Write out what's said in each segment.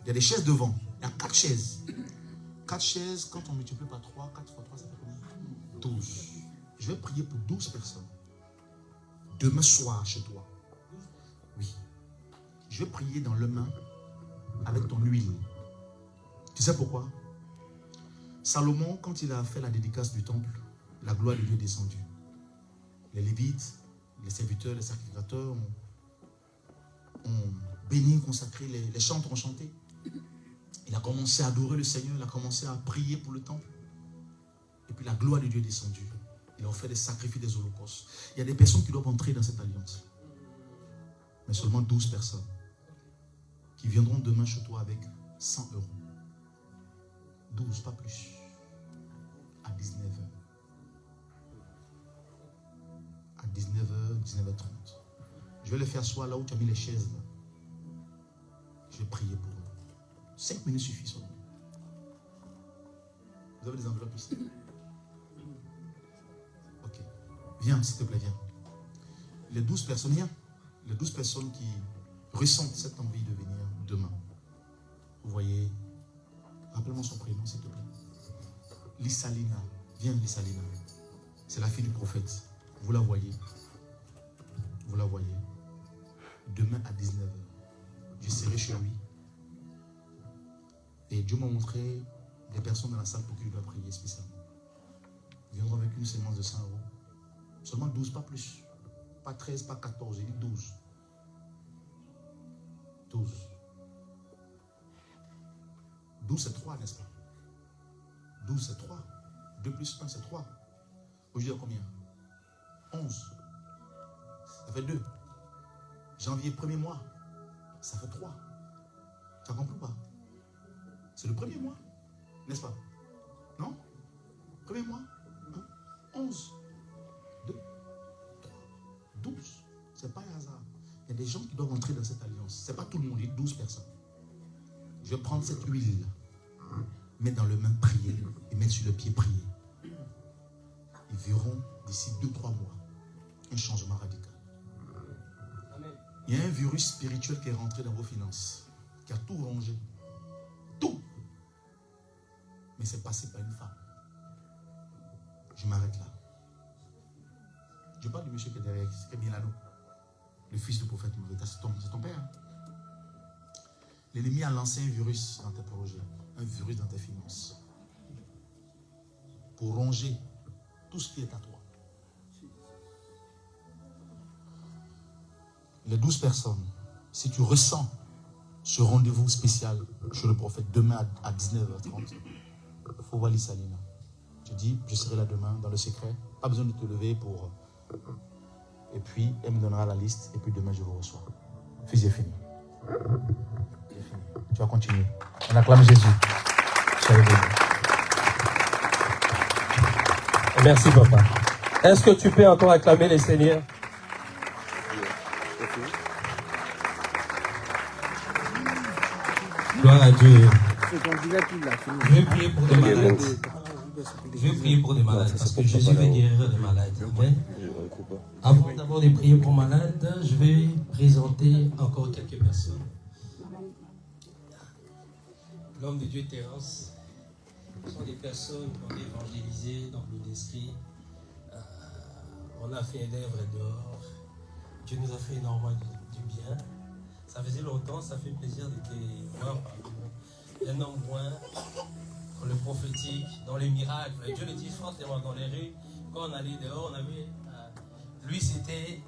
Il y a des chaises devant. Il y a 4 chaises. 4 chaises, quand on multiplie par 3, 4 fois 3, ça fait combien? 12. Je vais prier pour 12 personnes. Demain soir chez toi. Oui. Je vais prier dans le main avec ton huile. Tu sais pourquoi? Salomon, quand il a fait la dédicace du temple, la gloire de Dieu est descendue. Les Lévites, les serviteurs, les sacrificateurs ont béni, consacré, les chantres ont chanté. Il a commencé à adorer le Seigneur, il a commencé à prier pour le temple. Et puis la gloire de Dieu est descendue. Il a offert des sacrifices, des holocaustes. Il y a des personnes qui doivent entrer dans cette alliance. Mais seulement 12 personnes qui viendront demain chez toi avec 100 €. 12, pas plus. À 19h. À 19h, 19h30. Je vais le faire soit là où tu as mis les chaises. Là. Je vais prier pour eux. 5 minutes suffisent seulement. Vous avez des enveloppes ici? Ok. Viens, s'il te plaît, viens. Les 12 personnes, viens. Les 12 personnes qui ressentent cette envie de venir demain. Vous voyez, rappelle-moi son prénom, s'il te plaît. Lissalina. Viens, Lissalina. C'est la fille du prophète. Vous la voyez. Vous la voyez. Demain à 19h. Je serai chez lui. Et Dieu m'a montré des personnes dans la salle pour qui je dois prier spécialement. Ils viendront avec une sémence de 100 €. Seulement 12, pas plus. Pas 13, pas 14, j'ai dit 12. 12. 12 c'est 3, n'est-ce pas? 12 c'est 3. 2 plus 1 c'est 3. Aujourd'hui, combien? 11. Ça fait 2. Janvier, premier mois. Ça fait 3. Tu as compris ou pas? C'est le premier mois, n'est-ce pas? Non? Premier mois, 11, 2, 3, 12. C'est pas un hasard. Il y a des gens qui doivent entrer dans cette alliance. C'est pas tout le monde, il y a 12 personnes. Je vais prendre cette huile, mettre dans le main, prier, et mettre sur le pied, prier. Ils verront d'ici 2-3 mois un changement radical. Amen. Il y a un virus spirituel qui est rentré dans vos finances, qui a tout rongé. Tout. Mais c'est passé par une femme. Je m'arrête là. Je parle du monsieur qui est derrière, qui est Milano, le fils du prophète Maurice. C'est ton père. Hein? L'ennemi a lancé un virus dans tes projets, un virus dans tes finances, pour ronger tout ce qui est à toi. Les 12 personnes, si tu ressens ce rendez-vous spécial chez le prophète demain à 19h30, il faut voir Lissalina. Je dis, je serai là demain dans le secret. Pas besoin de te lever pour... Et puis, elle me donnera la liste et puis demain, je vous reçois. Fils, j'ai fini. J'ai fini. Tu vas continuer. On acclame Jésus. Merci, papa. Est-ce que tu peux encore acclamer le Seigneur? Gloire à Dieu. Je vais prier pour des malades. Je vais prier pour des malades parce que Jésus veut guérir des malades. Amen. Avant d'abord de prier pour malades, je vais présenter encore quelques personnes. L'homme de Dieu Terence, ce sont des personnes qu'on a évangélisées dans l'eau d'esprit. On a fait une œuvre dehors. Dieu nous a fait énormément du bien. Ça faisait longtemps, ça fait plaisir de te voir parmi un homme loin, dans le prophétique, dans les miracles. Dieu le dit fortement dans les rues. Quand on allait dehors, on avait. Lui, c'était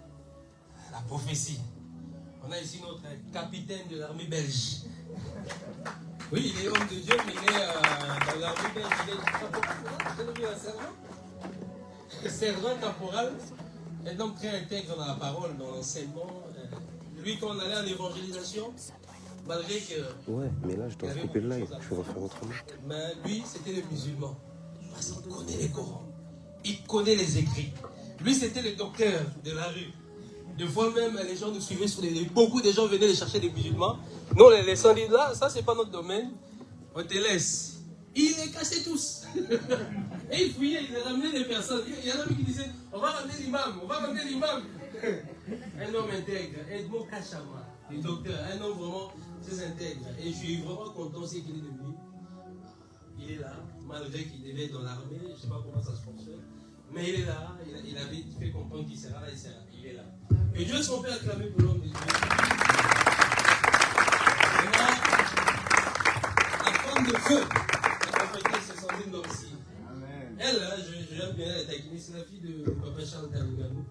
la prophétie. On a ici notre capitaine de l'armée belge. Oui, il est homme de Dieu, mais il est dans l'armée belge. Il est servant caporal. Un homme très intègre dans la parole, dans l'enseignement. Lui, quand on allait à l'évangélisation, malgré que... Ouais, mais là, je dois couper le live. Je vais refaire autrement. Mais lui, c'était le musulman. Parce qu'il connaît les Corans. Il connaît les écrits. Lui, c'était le docteur de la rue. Des fois même, les gens nous suivaient sur les... Beaucoup de gens venaient les chercher des musulmans. Nous, on les laissait dire, là, ça, c'est pas notre domaine. On te laisse. Il les cassait tous. Et il fouillait, il ramenait des personnes. Il y en a qui disaient, on va ramener l'imam, on va ramener l'imam. Un homme intègre, Edmond Kachama, le docteur, un homme vraiment très intègre. Et je suis vraiment content, c'est qu'il est devenu. Il est là, malgré qu'il devait être dans l'armée, je ne sais pas comment ça se fonctionne. Mais il est là, il avait fait comprendre qu'il sera là, il est là. Et Dieu, est-ce qu'on peut acclamer pour l'homme de Dieu? Et là, la femme de feu, la prophétesse, c'est Sandrine Dorcy. Elle, j'aime bien la taquiner, c'est la fille de Papa Charles Talinganou,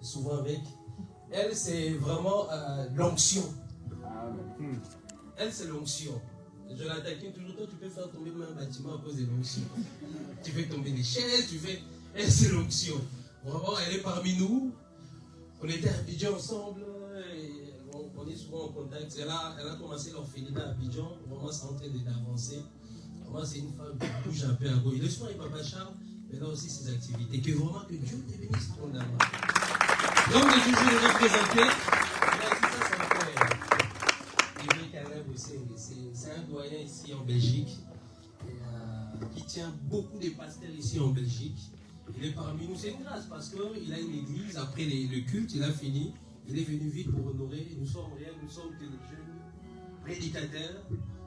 souvent avec. Elle, c'est vraiment l'onction. Elle, c'est l'onction. Je la taquine toujours. Toi, tu peux faire tomber même un bâtiment à cause de l'onction. Tu fais tomber des chaises, tu fais. Elle, c'est l'onction. Vraiment, elle est parmi nous. On était à Abidjan ensemble. Et on est souvent en contact. Elle a commencé l'orphelinat à Abidjan. Vraiment, c'est en train d'avancer. Vraiment, c'est une femme qui bouge un peu à gauche. Le soir, il Papa Charles, mais là aussi ses activités. Que vraiment, que Dieu te bénisse ton âme. L'homme de Dieu, je l'ai représenté. C'est un doyen ici en Belgique qui tient beaucoup de pasteurs ici en Belgique. Il est parmi nous, c'est une grâce parce qu'il a une église. Après le culte, il a fini. Il est venu vite pour honorer. Nous sommes rien, nous sommes que des jeunes prédicateurs.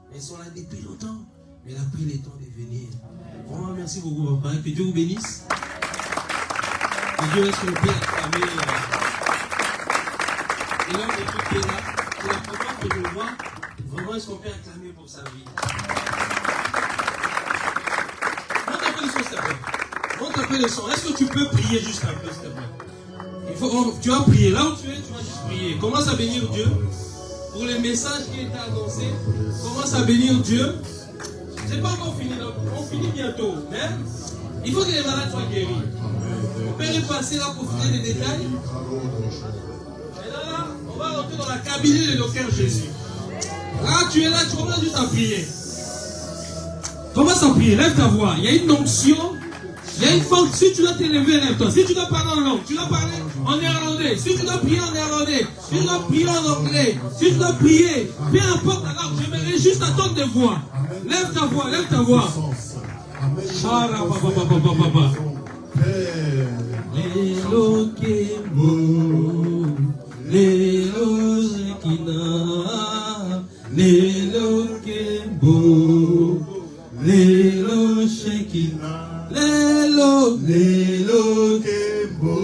Mais ils sont là depuis longtemps. Mais il a pris le temps de venir. Vraiment, merci beaucoup, papa. Que Dieu vous bénisse. Que Dieu laisse le Père acclamer. Et l'homme de Dieu qui est là, c'est la première fois que je le vois. Vraiment, est-ce qu'on peut acclamer pour sa vie? Monte un peu le son, s'il te plaît. Monte un peu le son. Est-ce que tu peux prier juste un peu, s'il te plaît? Tu vas prier. Là où tu es, tu vas juste prier. Commence à bénir Dieu. Pour les messages qui étaient annoncés, commence à bénir Dieu. C'est pas encore fini, donc on finit bientôt. Mais il faut que les malades soient guéris. On peut repasser là pour finir les détails. Et là, on va rentrer dans la cabinet de nos cœurs Jésus. Là, tu es là, tu commences juste à prier. Commence à prier, lève ta voix. Il y a une onction, il y a une force. Si tu dois t'élever, lève-toi. Si tu dois parler en langue, tu dois parler en néerlandais. Si tu dois prier en néerlandais, si tu dois prier en anglais, si tu dois prier, peu importe la langue, j'aimerais juste attendre des voix. Lève ta voix, lève ta voix. Lelo Kembo, Lelo Shekina, Lelo, Lelo Kembo,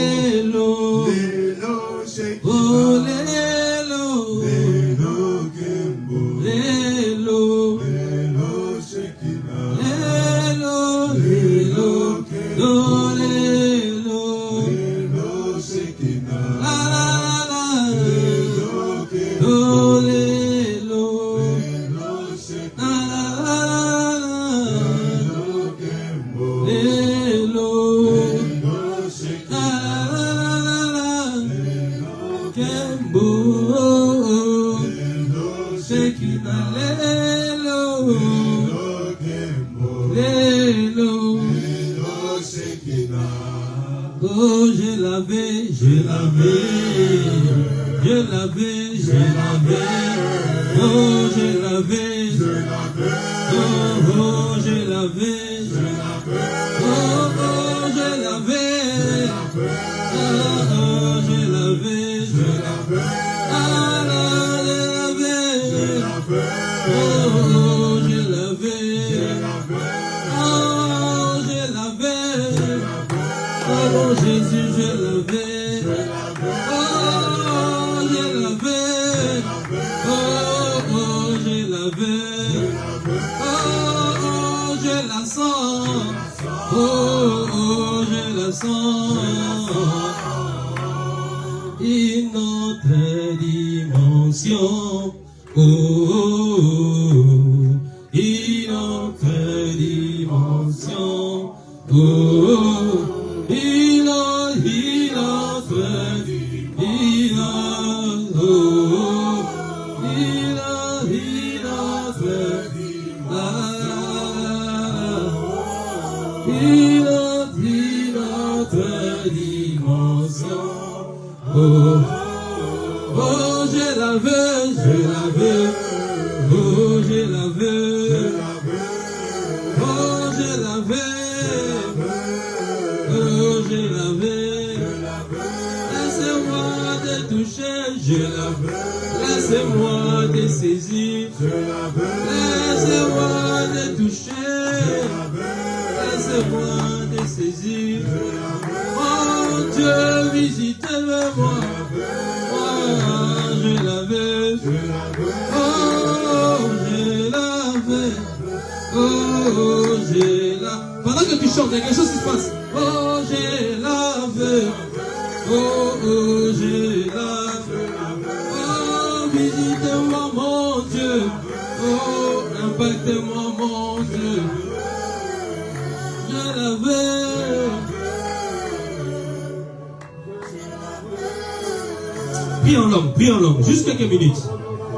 Lelo, Lelo Shekina, oh Lelo, Lelo Kembo, Lelo, Lelo Shekina, Lelo, Lelo Kembo, Lelo, Lelo Shekina, la la la, Lelo Kembo. Oh, je l'avais, je l'avais, je l'avais, je l'avais, oh, je l'avais, je l'avais, oh, oh, je l'avais, je l'avais, oh, oh, je l'avais, oh, oh, je l'avais, je l'avais, ah, là, je l'avais, oh, oh, je l'avais, oh, je l'avais, oh, Jésus, je l'avais, oh, je l'avais, oh, oh, je l'avais, oh, oh, je la sens, oh, oh, je la sens, une autre dimension, oh, oh, oh, une autre dimension, oh, oh. Oh, oh, je l'avais, je l'avais, oh, je l'avais, oh, je l'avais, oh, je l'avais, laissez-moi te toucher, je l'avais, laissez-moi te de saisir. Laissez-moi de toucher. Laissez-moi de saisir. Oh Dieu, visitez-moi. Je la veux. Oh, je la veux. Oh, je la. Pendant que tu chantes, il y a quelque chose qui se passe. Oh, je la veux. Oh, oh, je la veux. Oh, visitez-moi, mon Dieu. Oh, impactez-moi, mon Dieu. Je la veux. Prie en langue, juste quelques minutes.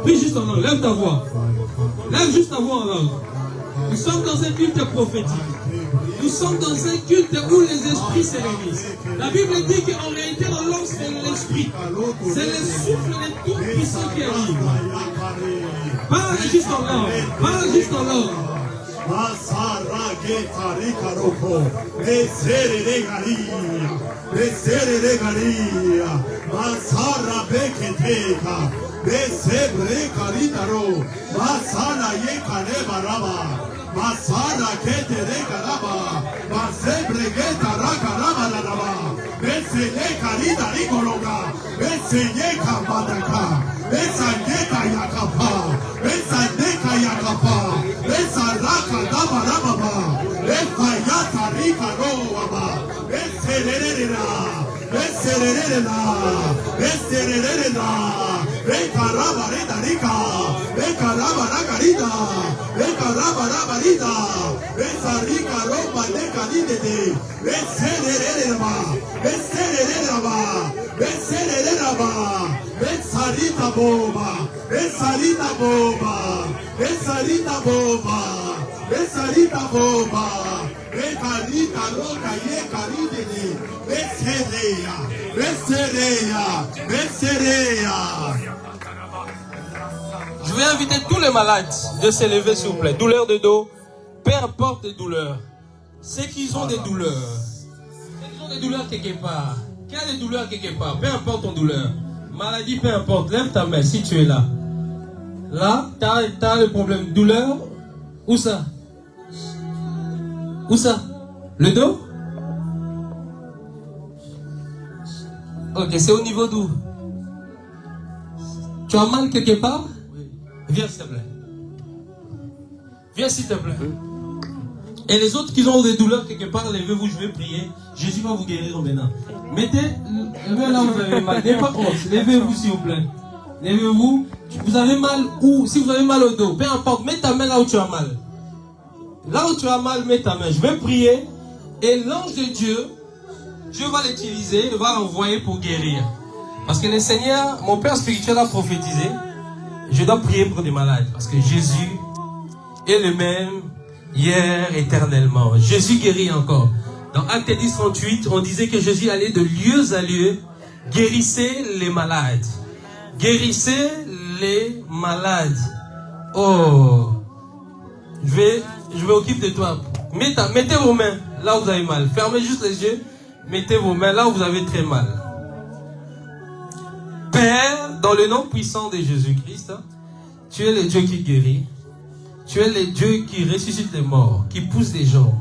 Prie juste en langue, lève ta voix. Lève juste ta voix en langue. Nous sommes dans un culte prophétique. Nous sommes dans un culte où les esprits se réunissent. La Bible dit qu'en réalité, dans l'homme, c'est l'esprit. C'est le souffle des tout-puissants qui arrive. Parle juste en langue. Parle juste en langue. Masara getari karoko, besere garia, masara beketeka, besebre karitaro, masara ye kare baraba, masara ketere karaba, masebre getara karaba laraba, beseye karitari kologa, beseye kabadaka, besanye kayakapa, besanye kayakapa. Esaraka dabarababa, efayata rikaroaba, esererera, ekarabarida rika, ekarabaragarida, ekarabarida, esarika roba dekalidede, esererera, esarita boba, esarita boba. Esarita boba, esarita boba, ekarita roka ye karidene, besereya. Je vais inviter tous les malades de se lever s'il vous plaît. Douleur de dos, peu importe les douleurs. Ceux qui ont des douleurs, quelque part. Qui a des douleurs quelque part, peu importe ton douleur. Maladie, peu importe, lève ta main si tu es là. Là, t'as le problème. Douleur? Où ça? Où ça? Le dos? Ok, c'est au niveau d'où? Tu as mal quelque part? Oui. Viens s'il te plaît. Viens s'il te plaît. Et les autres qui ont des douleurs quelque part, levez-vous, je vais prier. Jésus va vous guérir maintenant. Mettez, levez là où vous avez mal. N'ayez pas honte. Levez-vous s'il vous plaît. Levez-vous. Vous avez mal où? Si vous avez mal au dos, peu importe, mets ta main là où tu as mal. Là où tu as mal, mets ta main. Je vais prier. Et l'ange de Dieu, Dieu va l'utiliser, il va l'envoyer pour guérir. Parce que le Seigneur, mon Père spirituel a prophétisé. Je dois prier pour des malades. Parce que Jésus est le même hier, éternellement. Jésus guérit encore. Dans Acte 10, 38, on disait que Jésus allait de lieu à lieu, guérissait les malades. Guérissez les malades. Oh, je vais occuper de toi. Mettez vos mains là où vous avez mal. Fermez juste les yeux. Mettez vos mains là où vous avez très mal. Père, dans le nom puissant de Jésus-Christ, tu es le Dieu qui guérit. Tu es le Dieu qui ressuscite les morts, qui pousse les gens,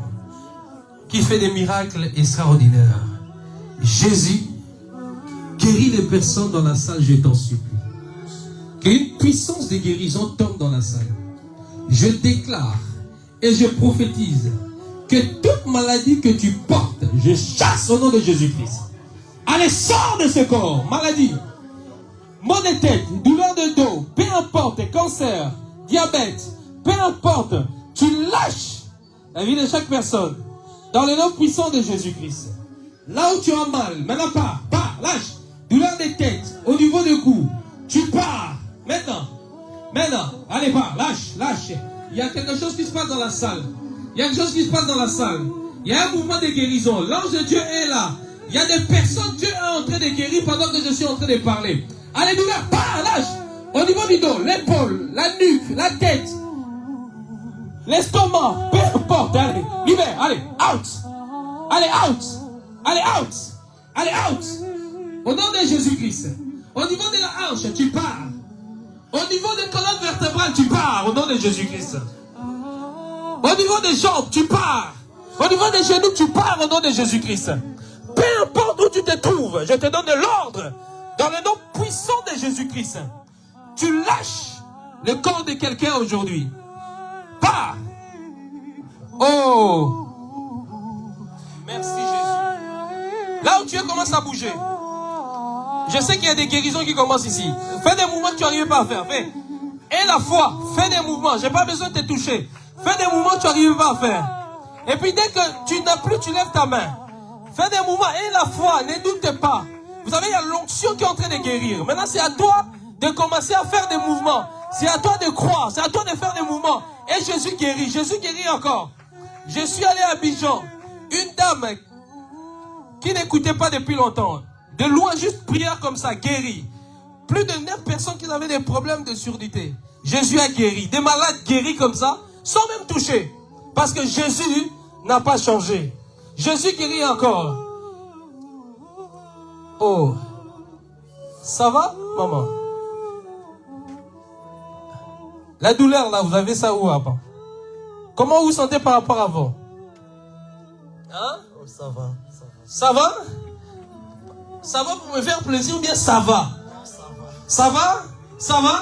qui fait des miracles extraordinaires. Jésus, guéris les personnes dans la salle, je t'en supplie. Qu'une puissance de guérison tombe dans la salle. Je déclare et je prophétise que toute maladie que tu portes, je chasse au nom de Jésus-Christ. Allez, sors de ce corps, maladie, maux de tête, douleur de dos, peu importe, cancer, diabète, peu importe, tu lâches la vie de chaque personne dans le nom puissant de Jésus-Christ. Là où tu as mal, maintenant pars, lâche. Douleur de tête, au niveau du cou, tu pars. Maintenant, allez, pars, lâche. Il y a quelque chose qui se passe dans la salle. Il y a un mouvement de guérison. L'ange de Dieu est là. Il y a des personnes, Dieu est en train de guérir pendant que je suis en train de parler. Allez, douleur, pars, lâche. Au niveau du dos, l'épaule, la nuque, la tête, l'estomac, peu importe, allez, libère, allez, out. Au nom de Jésus-Christ. Au niveau de la hanche, tu pars. Au niveau des colonnes vertébrales, tu pars au nom de Jésus-Christ. Au niveau des jambes, tu pars. Au niveau des genoux, tu pars au nom de Jésus-Christ. Peu importe où tu te trouves, je te donne l'ordre dans le nom puissant de Jésus-Christ. Tu lâches le corps de quelqu'un aujourd'hui. Pars. Oh. Merci Jésus. Là où tu es, commence à bouger. Je sais qu'il y a des guérisons qui commencent ici. Fais des mouvements que tu n'arrives pas à faire. Fais. Et la foi, fais des mouvements. Je n'ai pas besoin de te toucher. Fais des mouvements que tu n'arrives pas à faire. Et puis dès que tu n'as plus, tu lèves ta main. Fais des mouvements. Et la foi, ne doute pas. Vous savez, il y a l'onction qui est en train de guérir. Maintenant, c'est à toi de commencer à faire des mouvements. C'est à toi de croire. C'est à toi de faire des mouvements. Et Jésus guérit. Jésus guérit encore. Je suis allé à Abidjan. Une dame qui n'écoutait pas depuis longtemps. De loin, juste prière comme ça, guérie. Plus de 9 personnes qui avaient des problèmes de surdité. Jésus a guéri. Des malades guéris comme ça, sans même toucher. Parce que Jésus n'a pas changé. Jésus guérit encore. Oh. Ça va, maman? La douleur, là, vous avez ça où avant? Comment vous vous sentez par rapport à avant? Hein? Oh, ça va. Ça va? Ça va pour me faire plaisir ou bien ça va? Ça va? Ça va?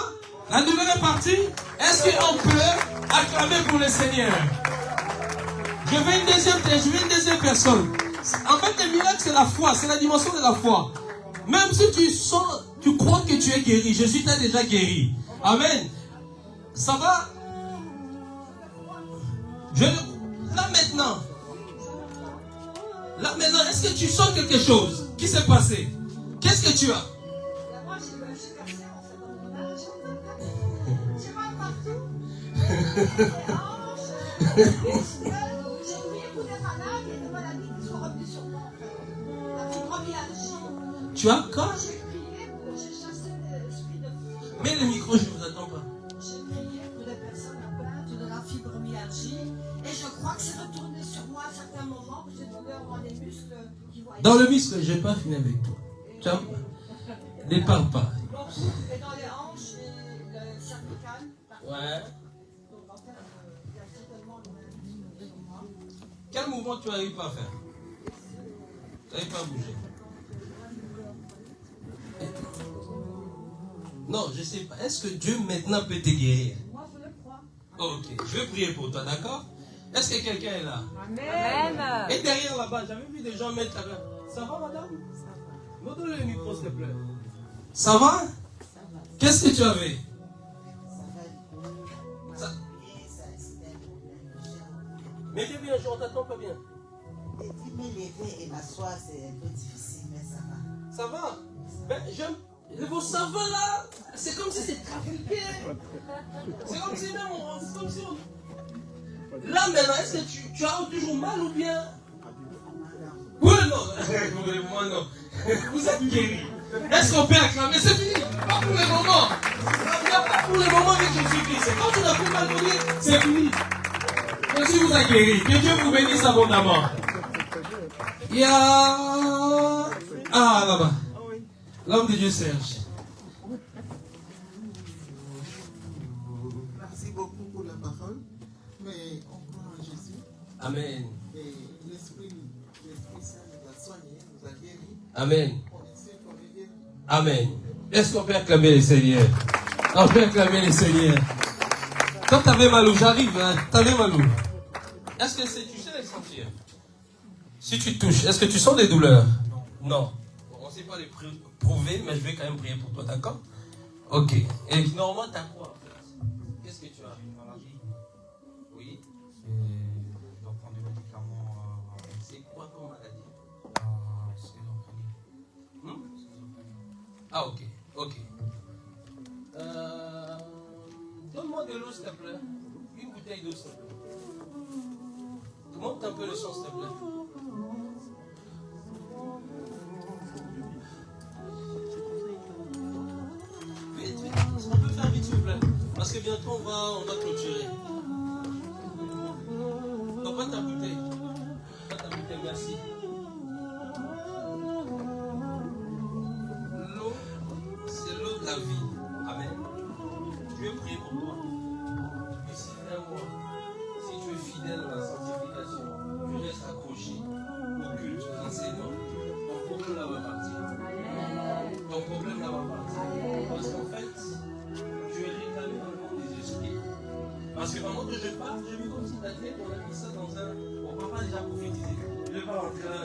La douleur est partie? Est-ce qu'on peut acclamer pour le Seigneur? Je veux une deuxième personne. En fait, le miracle, c'est la foi. C'est la dimension de la foi. Même si tu crois que tu es guéri, Jésus t'a déjà guéri. Amen. Ça va? Là maintenant, est-ce que tu sens quelque chose qui s'est passé? Qu'est-ce que tu as? Moi, je suis percée en fait dans mon âge. J'ai mal partout. J'ai prié pour des malades et des maladies qui sont revenues sur moi. La fibromyalgie. Tu as quoi? J'ai prié pour j'ai chassé l'esprit de fou. Mets le micro, je ne vous attends pas. J'ai prié pour des personnes atteintes de la fibromyalgie. Et je crois que c'est retourné sur moi à certains moments, que j'ai douleur dans les muscles qui voyaient. Dans le muscle, je n'ai pas fini avec toi. Tu vois? Ne parle pas. Et dans les hanches et le cervical. Ouais. Donc en fait, il y a certainement le même sur moi. Quel mouvement tu n'arrives pas à faire? Tu n'arrives pas à bouger. Non, je ne sais pas. Est-ce que Dieu maintenant peut te guérir? Moi, je le crois. Ok, je vais prier pour toi, d'accord? Est-ce que quelqu'un est là? Amen. Et derrière là-bas, j'avais vu des gens mettre la main. Ça va, madame? Me donne le micro, s'il te plaît. Ça va? Qu'est-ce que tu avais? Ça... Mettez bien, je ne t'attends pas bien. Me lever et m'asseoir, c'est un peu difficile, mais ça va. Ça va? Ben, j'aime. Vos savons là, c'est comme si c'est trafiqué. C'est comme si même c'est comme si on... Là maintenant, est-ce que tu as toujours mal ou bien? Oui, non. Moi non. Vous êtes guéri. Est-ce qu'on peut acclamer? C'est fini. Pas pour le moment. Pas pour le moment avec Jésus-Christ. Quand tu n'as plus mal donné, c'est fini. Jésus vous a guéri. Que Dieu vous bénisse abondamment. Il y a... Ah, là-bas. L'homme de Dieu Serge. Merci beaucoup pour la parole, mais on croit en Jésus. Amen. Et l'Esprit Saint nous a soignés, nous a guéris. Amen. On est sûr qu'on est guéris. Amen. Est-ce qu'on peut acclamer les Seigneurs? On peut acclamer les Seigneurs. Toi, t'avais mal où? J'arrive, hein? T'avais mal où? Est-ce que tu sais les sentir? Si tu touches, est-ce que tu sens des douleurs? Non. On ne sait pas les prouver, mais je vais quand même prier pour toi, d'accord? Ok. Et normalement, t'as quoi en fait? Qu'est-ce que tu as? Une maladie. Oui. Je dois prendre des médicaments. C'est quoi ton maladie? Schizophrénie. Ah, ok. Ok. Donne-moi de l'eau, s'il te plaît. Une bouteille d'eau, s'il te plaît. Monte un peu le son, s'il te plaît. Vite, vite. On peut faire vite, s'il vous plaît. Parce que bientôt, on va clôturer. Non, pas ta bouteille. Pas ta bouteille, merci. L'eau, c'est l'eau de la vie. Amen. un mois, si tu es fidèle à la sanctification, tu restes accroché au culte, aux enseignements, ton problème là va partir. Ton problème là va partir. Parce qu'en fait, tu es réclamé dans le monde des esprits. Parce que pendant que je parle, j'ai vu comme si ta tête, on a mis ça dans un. On ne va pas déjà prophétiser. Je ne vais pas rentrer là.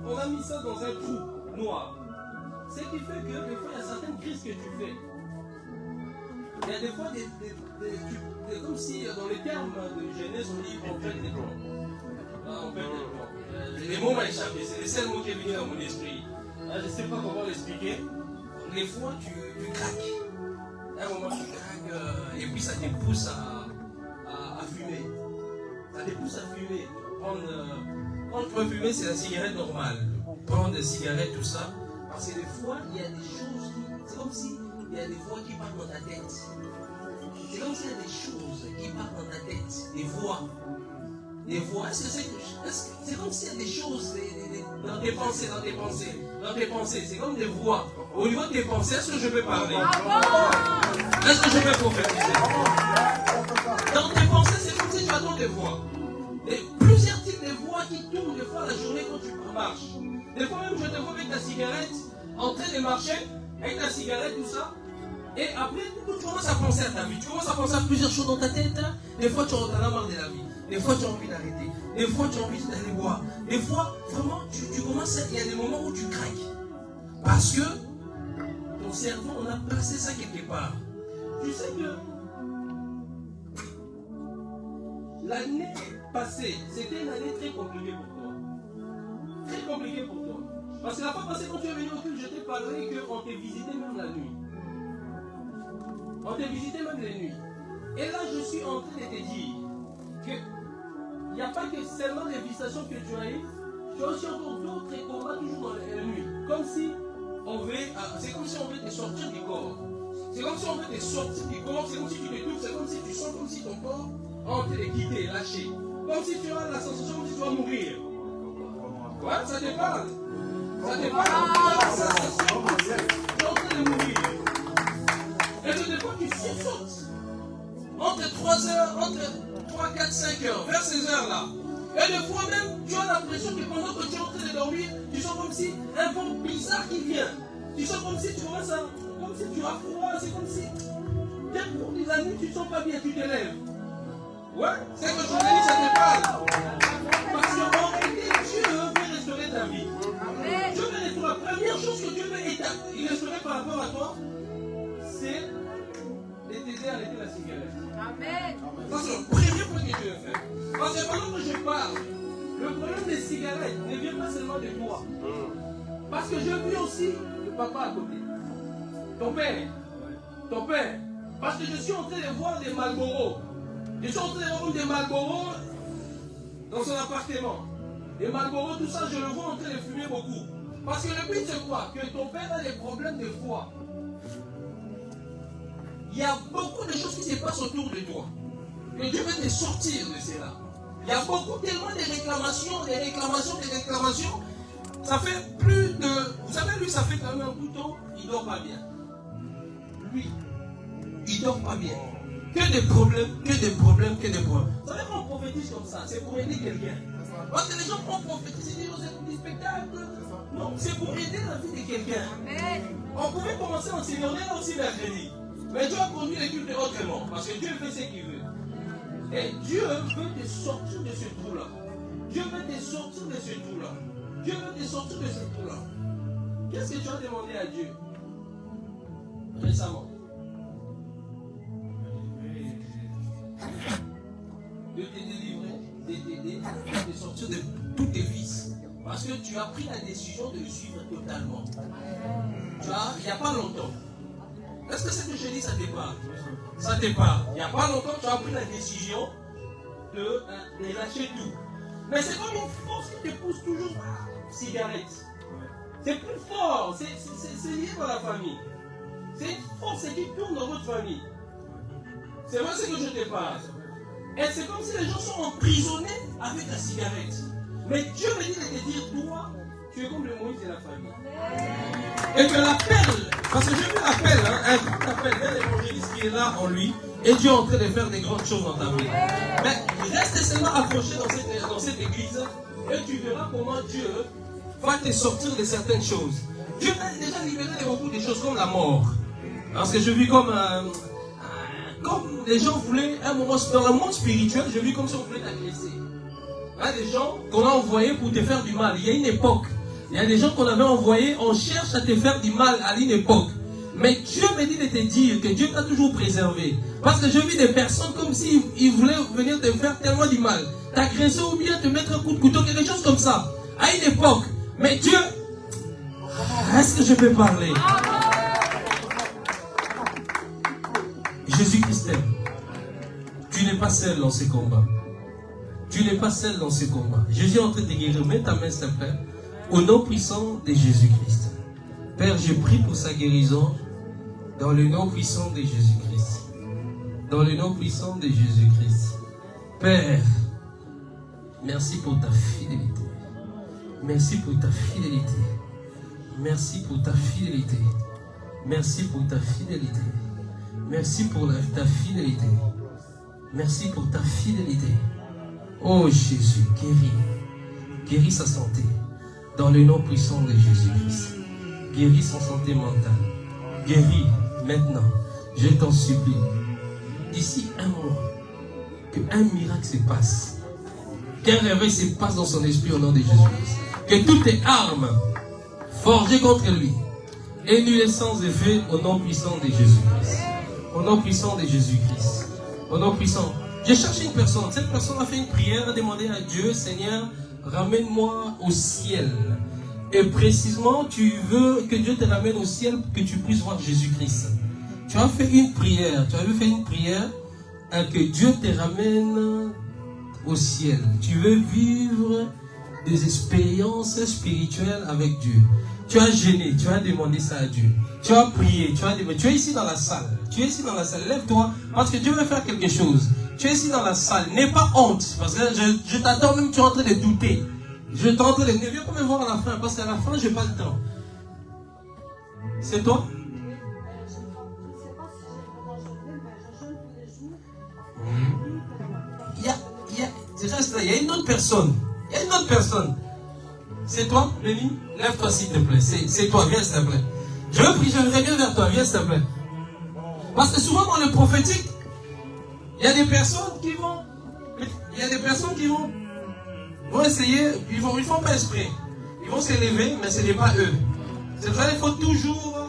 On a mis ça dans un trou noir. Ce qui fait que des fois, il y a certaines crises que tu fais. Il y a des fois, comme si dans les termes de Genèse, on dit on pète des plans. On pète des plans. Les mots m'ont échappé, c'est le seul mot qui est venu dans mon esprit. Je ne sais pas comment l'expliquer. Les fois, tu craques. À un moment, tu craques et puis ça te pousse à fumer. Ça te pousse à fumer. Quand tu veux fumer, c'est la cigarette normale. Prendre des cigarettes, tout ça. Parce que des fois, il y a des choses qui. C'est comme si il y a des voix qui partent dans ta tête. C'est comme s'il y a des choses qui partent dans ta tête. Des voix. Des voix. C'est comme s'il y a des choses dans tes pensées, dans tes pensées. C'est comme des voix. Au niveau de tes pensées, est-ce que je peux parler? Est-ce que je peux prophétiser? Dans tes pensées, c'est comme si tu attends des voix. Et plusieurs types de voix qui tournent des fois la journée quand tu marches. Des fois même, je te vois avec ta cigarette, en train de marcher, avec ta cigarette, tout ça. Et après, tu commences à penser à ta vie. Tu commences à penser à plusieurs choses dans ta tête. Des fois, tu en as marre de la vie. Des fois, tu as envie d'arrêter. Des fois, tu as envie d'aller boire. Des fois, vraiment, tu commences il y a des moments où tu craques. Parce que ton cerveau, on a placé ça quelque part. Tu sais que l'année passée, c'était une année très compliquée pour toi. Très compliquée pour toi. Parce que la fois passée, quand tu es venu au culte, je t'ai parlé qu'on t'ait visité même la nuit. On t'a visité même les nuits. Et là, je suis en train de te dire qu'il n'y a pas que seulement les visitations que tu as eues, tu as aussi encore d'autres combats toujours dans la nuit. Comme si on veut, c'est comme si on veut te sortir du corps. C'est comme si on veut te sortir du corps, c'est comme si tu te touches, c'est comme si tu sens comme si ton corps est en train de quitter, lâcher. Comme si tu as la sensation comme si tu vas mourir. Ouais, ça te parle. Ça te parle. Tu as la sensation comme si tu es en train de mourir. Et que des fois tu sursautes entre 3 heures, entre 3, 4, 5 heures, vers ces heures-là. Et des fois même, tu as l'impression que pendant que tu es en train de dormir, tu sens comme si un vent bizarre qui vient. Tu sens comme si tu commences à, comme si tu as froid, c'est comme si, dès pour des amis, tu ne sens pas bien, tu te lèves. Ouais, c'est que je te dis, ça te parle. Parce qu'en réalité, Dieu veut restaurer ta vie. Dieu veut restaurer. La première chose que Dieu veut restaurer par rapport à toi, c'est de t'aider à arrêter la cigarette. Amen. Ça, c'est le premier point que Dieu veut faire. Parce que pendant que je parle, le problème des cigarettes ne vient pas seulement de toi. Parce que j'ai vu aussi le papa à côté. Ton père. Ton père. Parce que je suis en train de voir des Marlboro. Je suis en train de voir des Marlboro dans son appartement. Des Marlboro, tout ça, je le vois en train de fumer beaucoup. Parce que le but, c'est quoi? Que ton père a des problèmes de foie. Il y a beaucoup de choses qui se passent autour de toi. Et Dieu veut te sortir de cela. Il y a beaucoup, tellement de réclamations, des réclamations. Ça fait plus de... Vous savez, lui, ça fait quand même un bout de temps, il ne dort pas bien. Lui, il ne dort pas bien. Que des problèmes. Vous savez, quand on prophétise comme ça, c'est pour aider quelqu'un. Parce que les gens vont prophétiser, ils ont des spectacles. Non, c'est pour aider la vie de quelqu'un. On pouvait commencer en Seigneur, on est là aussi mercredi. Mais Dieu a conduit les cultes autrement. Parce que Dieu fait ce qu'il veut. Et Dieu veut te sortir de ce trou-là. Dieu veut te sortir de ce trou-là. Dieu veut te sortir de ce trou-là. Qu'est-ce que tu as demandé à Dieu récemment? De te délivrer, de t'aider, de te sortir de tous tes vices. Parce que tu as pris la décision de le suivre totalement. Il n'y a pas longtemps. Est-ce que ce que je dis, ça te parle? Ça te parle. Il n'y a pas longtemps, tu as pris la décision de lâcher tout. Mais c'est comme une force qui te pousse toujours à la cigarette. C'est plus fort. C'est lié dans la famille. C'est une force qui tourne dans votre famille. C'est vrai ce que je te parle. Et c'est comme si les gens sont emprisonnés avec la cigarette. Mais Dieu me dit de te dire, toi, tu es comme le Moïse de la famille. Et que la perle, parce que j'ai vu la perle, un grand appel, un évangéliste qui est là en lui, et Dieu est en train de faire des grandes choses dans ta vie. Mais reste seulement accroché dans cette église, et tu verras comment Dieu va te sortir de certaines choses. Dieu t'a déjà libéré de beaucoup de choses, comme la mort. Parce que je vis comme les gens voulaient, un moment, dans le monde spirituel, je vis comme si on voulait t'agresser. Il y a des gens qu'on a envoyés pour te faire du mal. Il y a une époque, il y a des gens qu'on avait envoyés, on cherche à te faire du mal à une époque. Mais Dieu me dit de te dire que Dieu t'a toujours préservé. Parce que je vis des personnes comme s'ils voulaient venir te faire tellement du mal. T'agresser ou bien te mettre un coup de couteau, quelque chose comme ça. À une époque. Mais Dieu, est-ce que je peux parler? Jésus-Christ t'aime. Tu n'es pas seul dans ces combats. Tu n'es pas seul dans ces combats. Jésus est en train de guérir. Mets ta main, s'il te plaît. Au nom puissant de Jésus-Christ. Père, je prie pour sa guérison dans le nom puissant de Jésus-Christ. Dans le nom puissant de Jésus-Christ. Père, merci pour ta fidélité. Merci pour ta fidélité. Merci pour ta fidélité. Merci pour ta fidélité. Merci pour ta fidélité. Merci pour ta fidélité. Oh Jésus, guéris. Guéris sa santé. Dans le nom puissant de Jésus-Christ. Guéris son santé mentale. Guéris maintenant. Je t'en supplie. D'ici un mois, qu'un miracle se passe. Qu'un réveil se passe dans son esprit au nom de Jésus-Christ. Que toutes tes armes forgées contre lui aient nul sans effet au nom puissant de Jésus-Christ. Au nom puissant de Jésus-Christ. Au nom puissant. J'ai cherché une personne. Cette personne a fait une prière, a demandé à Dieu, Seigneur, ramène-moi au ciel. Et précisément, tu veux que Dieu te ramène au ciel pour que tu puisses voir Jésus-Christ. Tu as fait une prière. Tu avais fait une prière que Dieu te ramène au ciel. Tu veux vivre des expériences spirituelles avec Dieu. Tu as gêné, tu as demandé ça à Dieu. Tu as prié, tu as demandé. Tu es ici dans la salle. Tu es ici dans la salle. Lève-toi parce que Dieu veut faire quelque chose. Tu es ici dans la salle. N'aie pas honte parce que je t'attends même, tu es en train de douter. Je t'en train de... Ne viens pas me voir à la fin parce qu'à la fin, je n'ai pas le temps. C'est toi? Il y a une autre personne. Il y a une autre personne. C'est toi, Lénie? Lève-toi s'il te plaît. C'est toi, viens s'il te plaît. Je reviens vers toi, viens s'il te plaît. Parce que souvent dans le prophétique, il y a des personnes qui vont... Il y a des personnes qui vont essayer, ils ne font pas esprit. Ils vont s'élever, mais ce n'est pas eux. C'est pour ça qu'il faut toujours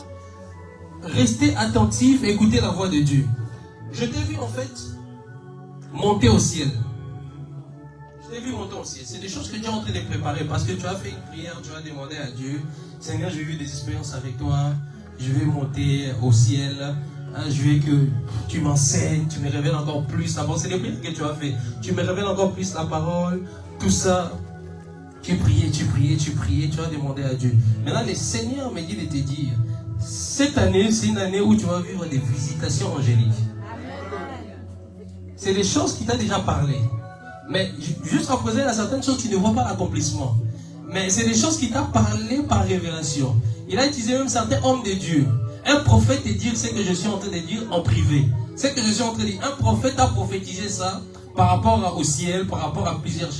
rester attentif et écouter la voix de Dieu. Je t'ai vu en fait monter au ciel. Je t'ai vu monter au ciel. C'est des choses que Dieu est en train de préparer parce que tu as fait une prière, tu as demandé à Dieu, Seigneur, j'ai eu des expériences avec toi, je vais monter au ciel. Je veux que tu m'enseignes, tu me révèles encore plus. D'abord, c'est les prières que tu as fait. Tu me révèles encore plus la parole, tout ça. Tu priais, tu as demandé à Dieu. Maintenant, le Seigneur me dit de te dire, cette année, c'est une année où tu vas vivre des visitations angéliques. C'est des choses qu'il t'a déjà parlé. Mais jusqu'à présent, il y a certaines choses, tu ne vois pas l'accomplissement. Mais c'est des choses qu'il t'a parlé par révélation. Il a utilisé même certains hommes de Dieu. Un prophète te dit ce que je suis en train de dire en privé. Ce que je suis en train de dire. Un prophète a prophétisé ça par rapport au ciel, par rapport à plusieurs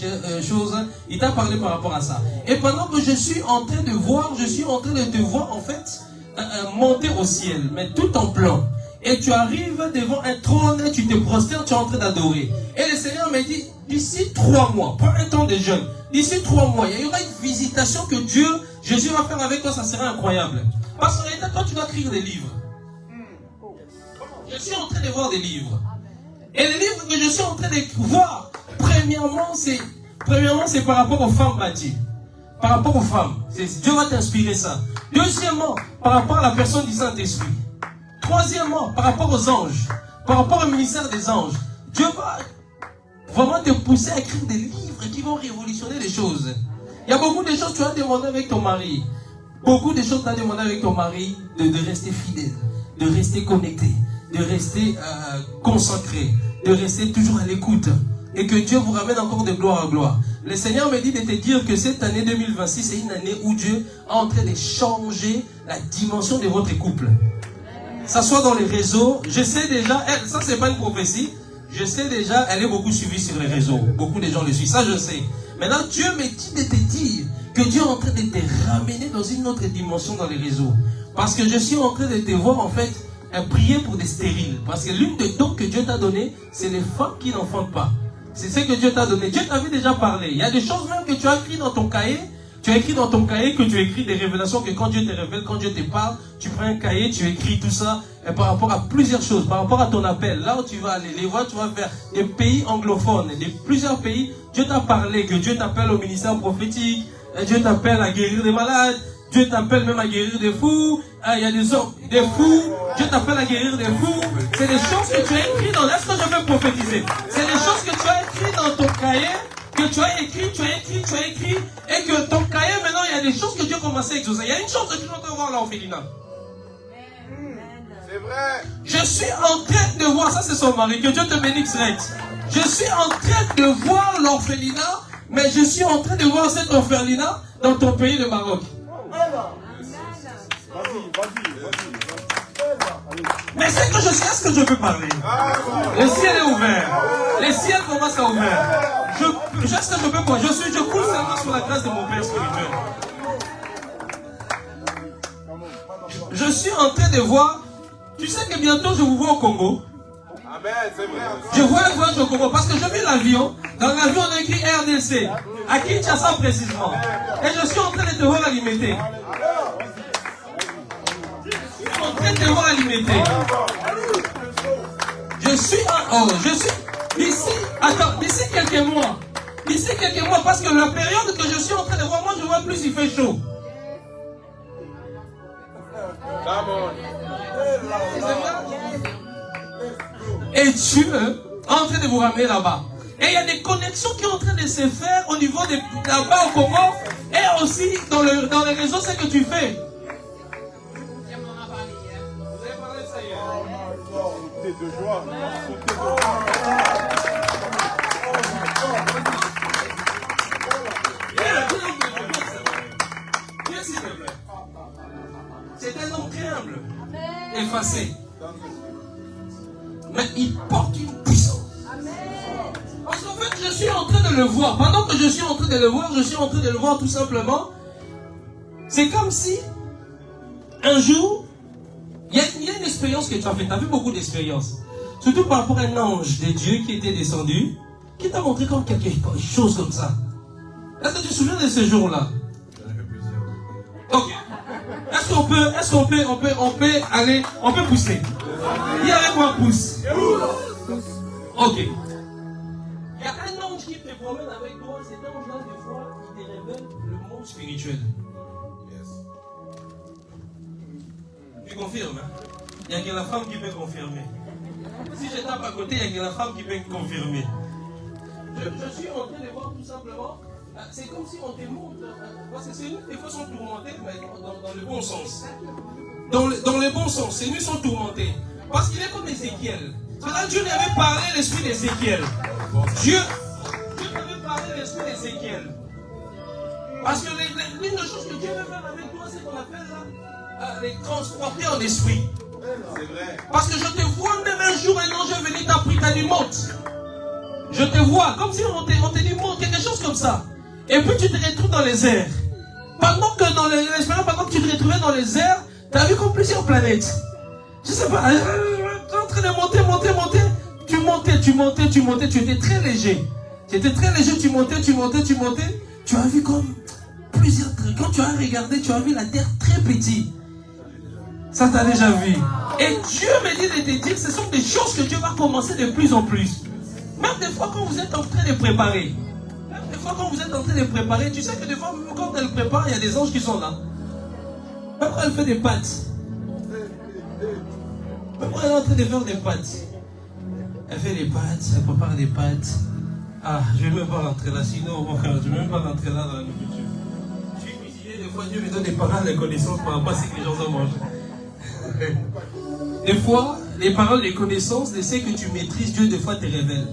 choses. Il t'a parlé par rapport à ça. Et pendant que je suis en train de voir, je suis en train de te voir en fait monter au ciel, mais tout en plan. Et tu arrives devant un trône, tu te prosternes, tu es en train d'adorer. Et le Seigneur me dit, d'ici 3 mois, pas un temps de jeûne, d'ici 3 mois, il y aura une visitation que Dieu, Jésus va faire avec toi, ça sera incroyable. Parce qu'en réalité, toi, tu dois écrire des livres. Je suis en train de voir des livres. Et les livres que je suis en train de voir, premièrement, c'est par rapport aux femmes bâties. Par rapport aux femmes. Dieu va t'inspirer ça. Deuxièmement, par rapport à la personne du Saint-Esprit. Troisièmement, par rapport aux anges. Par rapport au ministère des anges. Dieu va vraiment te pousser à écrire des livres qui vont révolutionner les choses. Il y a beaucoup de choses que tu as demandé avec ton mari. Beaucoup de choses que tu as demandé avec ton mari de rester fidèle, de rester connecté, de rester consacré, de rester toujours à l'écoute. et que Dieu vous ramène encore de gloire en gloire. Le Seigneur me dit de te dire que cette année 2026, c'est une année où Dieu est en train de changer la dimension de votre couple. Ça soit dans les réseaux, je sais déjà, ça c'est pas une prophétie, je sais déjà, elle est beaucoup suivie sur les réseaux. Beaucoup de gens le suivent, ça je sais. Maintenant, Dieu me dit de te dire que Dieu est en train de te ramener dans une autre dimension dans les réseaux. Parce que je suis en train de te voir en fait prier pour des stériles. Parce que l'une des dons que Dieu t'a donné, c'est les femmes qui n'enfantent pas. C'est ce que Dieu t'a donné. Dieu t'avait déjà parlé. Il y a des choses même que tu as écrit dans ton cahier. Tu as écrit dans ton cahier que tu écris des révélations que quand Dieu te révèle, quand Dieu te parle, tu prends un cahier, tu écris tout ça et par rapport à plusieurs choses, par rapport à ton appel. Là où tu vas aller, les voies tu vas faire des pays anglophones, de plusieurs pays. Dieu t'a parlé que Dieu t'appelle au ministère prophétique, Dieu t'appelle à guérir des malades, Dieu t'appelle même à guérir des fous. Il y a des hommes, des fous. Dieu t'appelle à guérir des fous. C'est des choses que tu as écrites dans... Est-ce que je peux prophétiser? C'est des choses que tu as écrites dans ton cahier, que tu as écrit, et que ton cahier, maintenant, il y a des choses que Dieu commence à exaucer. Il y a une chose que tu dois voir là, Ophéline. C'est vrai. Je suis en train de voir, ça c'est son mari, que Dieu te bénisse, Rex. Je suis en train de voir l'orphelinat, mais je suis en train de voir cet orphelinat dans ton pays, le Maroc. Mais c'est que je sais ce que je peux parler. Le ciel est ouvert. Le ciel commence à ouvrir. Je sais ce que je peux voir. Je coule seulement sur la grâce de mon Père spirituel. Je suis en train de voir. Tu sais que bientôt je vous vois au Congo. Amen, c'est vrai. Je vois un voyage au Congo parce que j'ai vu l'avion. Dans l'avion, on a écrit RDC. À Kinshasa précisément. Et je suis en train de te voir alimenter. En train de te voir alimenter. Je suis d'ici quelques mois. D'ici quelques mois, parce que la période que je suis en train de voir, moi je vois plus il fait chaud. Et Dieu est en train de vous ramener là-bas. Et il y a des connexions qui sont en train de se faire au niveau de là-bas au Congo. Et aussi dans les réseaux, c'est que tu fais. De joie. C'est un homme très humble, effacé. Mais il porte une puissance. Parce qu'en fait, je suis en train de le voir. Pendant que je suis en train de le voir, je suis en train de le voir tout simplement. C'est comme si, un jour, il y a une expérience que tu as faite. Tu as vu beaucoup d'expériences. Surtout par rapport à un ange de Dieu qui était descendu, qui t'a montré comme quelque chose comme ça. Est-ce que tu te souviens de ce jour-là? Ok. Est-ce qu'on peut aller, on peut pousser? Il y a avec moi pousse. Ok. Il y a un ange qui te promène avec toi. Cet ange-là, des fois, il te révèle le monde spirituel. Tu confirmes, hein? Il n'y a que la femme qui peut confirmer. Si je tape à côté, il n'y a que la femme qui peut confirmer. Je suis en train de voir tout simplement. C'est comme si on te montre. Parce que ces nuits, des fois, sont tourmentées, mais dans le bon sens. Dans le bon sens, ces nuits sont tourmentées. Parce qu'il est comme Ézéchiel. Là, Dieu lui avait parlé l'esprit d'Ézéchiel. Dieu lui avait parlé l'esprit d'Ézéchiel. Parce que l'une des choses que Dieu veut faire avec toi, c'est qu'on appelle là, les transporter en esprit. C'est vrai. Parce que je te vois même un jour, un ange est venu t'as dit monte. Je te vois, comme si on te dit monte, quelque chose comme ça. Et puis tu te retrouves dans les airs. Pendant que dans l'expérience, pendant que tu te retrouvais dans les airs, tu as vu comme plusieurs planètes. Je sais pas, tu es en train de monter. Tu montais, tu étais très léger. Tu montais. Tu as vu comme plusieurs trucs. Quand tu as regardé, tu as vu la terre très petite. Ça t'a déjà vu. Et Dieu me dit de te dire, ce sont des choses que Dieu va commencer de plus en plus. Même des fois quand vous êtes en train de préparer. Tu sais que des fois, même quand elle prépare, il y a des anges qui sont là. Même quand elle fait des pâtes. Même quand elle est en train de faire des pâtes. Elle fait des pâtes, elle prépare des pâtes. Ah, je ne vais même pas rentrer là, sinon, je ne vais même pas rentrer là dans la nourriture. Je suis cuisinier, des fois Dieu me donne des paroles, des connaissances par rapport à ce que les gens ont mangé. Des fois, les paroles, les connaissances, de ce que tu maîtrises, Dieu des fois te révèle.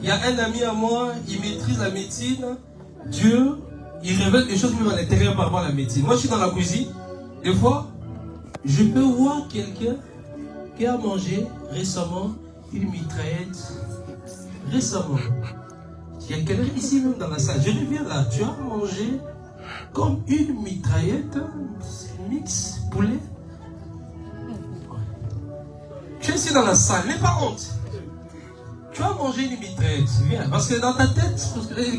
Il y a un ami à moi, il maîtrise la médecine. Dieu, il révèle des choses même à l'intérieur par rapport à la médecine. Moi, je suis dans la cuisine. Des fois, je peux voir quelqu'un qui a mangé récemment une mitraillette. Récemment. Il y a quelqu'un ici même dans la salle. Je reviens là. Tu as mangé comme une mitraillette, mix poulet. Tu es ici dans la salle, n'aie pas honte. Tu as mangé une mitraillette, viens. Parce que dans ta tête,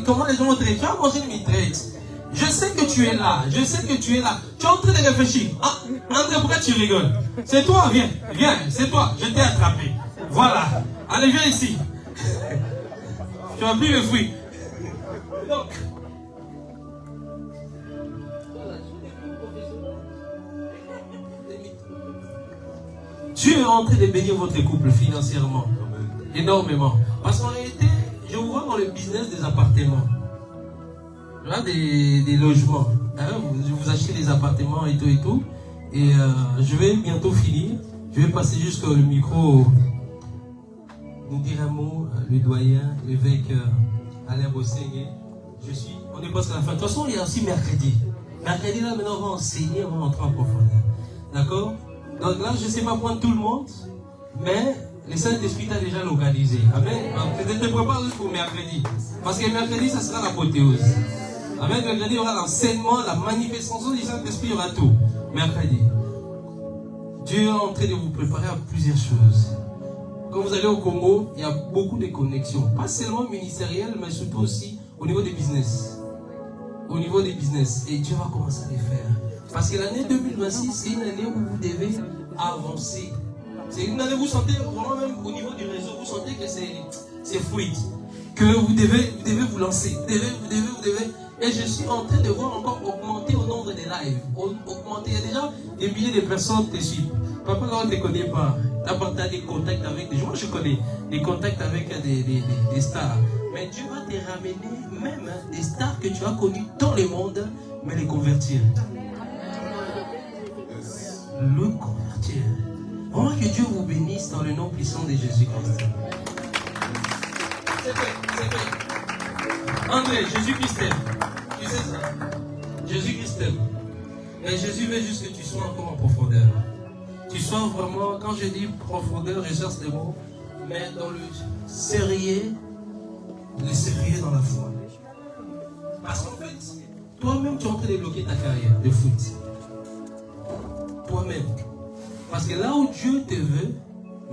comment les gens vont te dire, tu as mangé une mitraillette. Je sais que tu es là, je sais que tu es là. Tu es en train de réfléchir. Ah, André, pourquoi tu rigoles? C'est toi, viens, viens, c'est toi, je t'ai attrapé. Voilà. Allez, viens ici. Tu vas plus me fuir. Donc, Dieu est en train de bénir votre couple financièrement. Énormément. Parce qu'en réalité, je vous vois dans le business des appartements. Là, des logements. Hein, vous achetez des appartements et tout et tout. Et je vais bientôt finir. Je vais passer jusqu'au micro. Nous dire un mot, le doyen, l'évêque Alain Bosseng. On est presque à la fin. De toute façon, il y a aussi mercredi. Mercredi, là, maintenant, on va enseigner, on va entrer en profondeur. D'accord? Donc là, je ne sais pas prendre tout le monde, mais le Saint-Esprit t'a déjà localisé. Amen. Je te prépare juste pour mercredi. Parce que mercredi, ça sera l'apothéose. Amen. Mercredi, il y aura l'enseignement, la manifestation du Saint-Esprit, il y aura tout. Mercredi. Dieu est en train de vous préparer à plusieurs choses. Quand vous allez au Congo, il y a beaucoup de connexions. Pas seulement ministérielles, mais surtout aussi au niveau des business. Au niveau des business. Et Dieu va commencer à les faire. Parce que l'année 2026, c'est une année où vous devez avancer. C'est une année où vous sentez vraiment même au niveau du réseau, vous sentez que c'est fluide. Que vous devez vous lancer. Vous devez. Et je suis en train de voir encore augmenter au nombre des lives. Augmenter. Il y a déjà des milliers de personnes qui te suivent. Papa, quand on ne te connaît pas, tu as des contacts avec des gens. Moi, je connais des contacts avec des stars. Mais Dieu va te ramener même des stars que tu as connues dans le monde, mais les convertir. Le convertir. Vraiment que Dieu vous bénisse dans le nom puissant de Jésus-Christ. C'est fait. André, Jésus-Christ t'aime. Tu sais ça? Jésus-Christ t'aime. Mais Jésus veut juste que tu sois encore en profondeur. Tu sois vraiment, quand je dis profondeur, je cherche les mots, mais dans le sérieux dans la foi. Parce qu'en fait, toi-même, tu es en train de bloquer ta carrière de foot. Toi-même. Parce que là où Dieu te veut,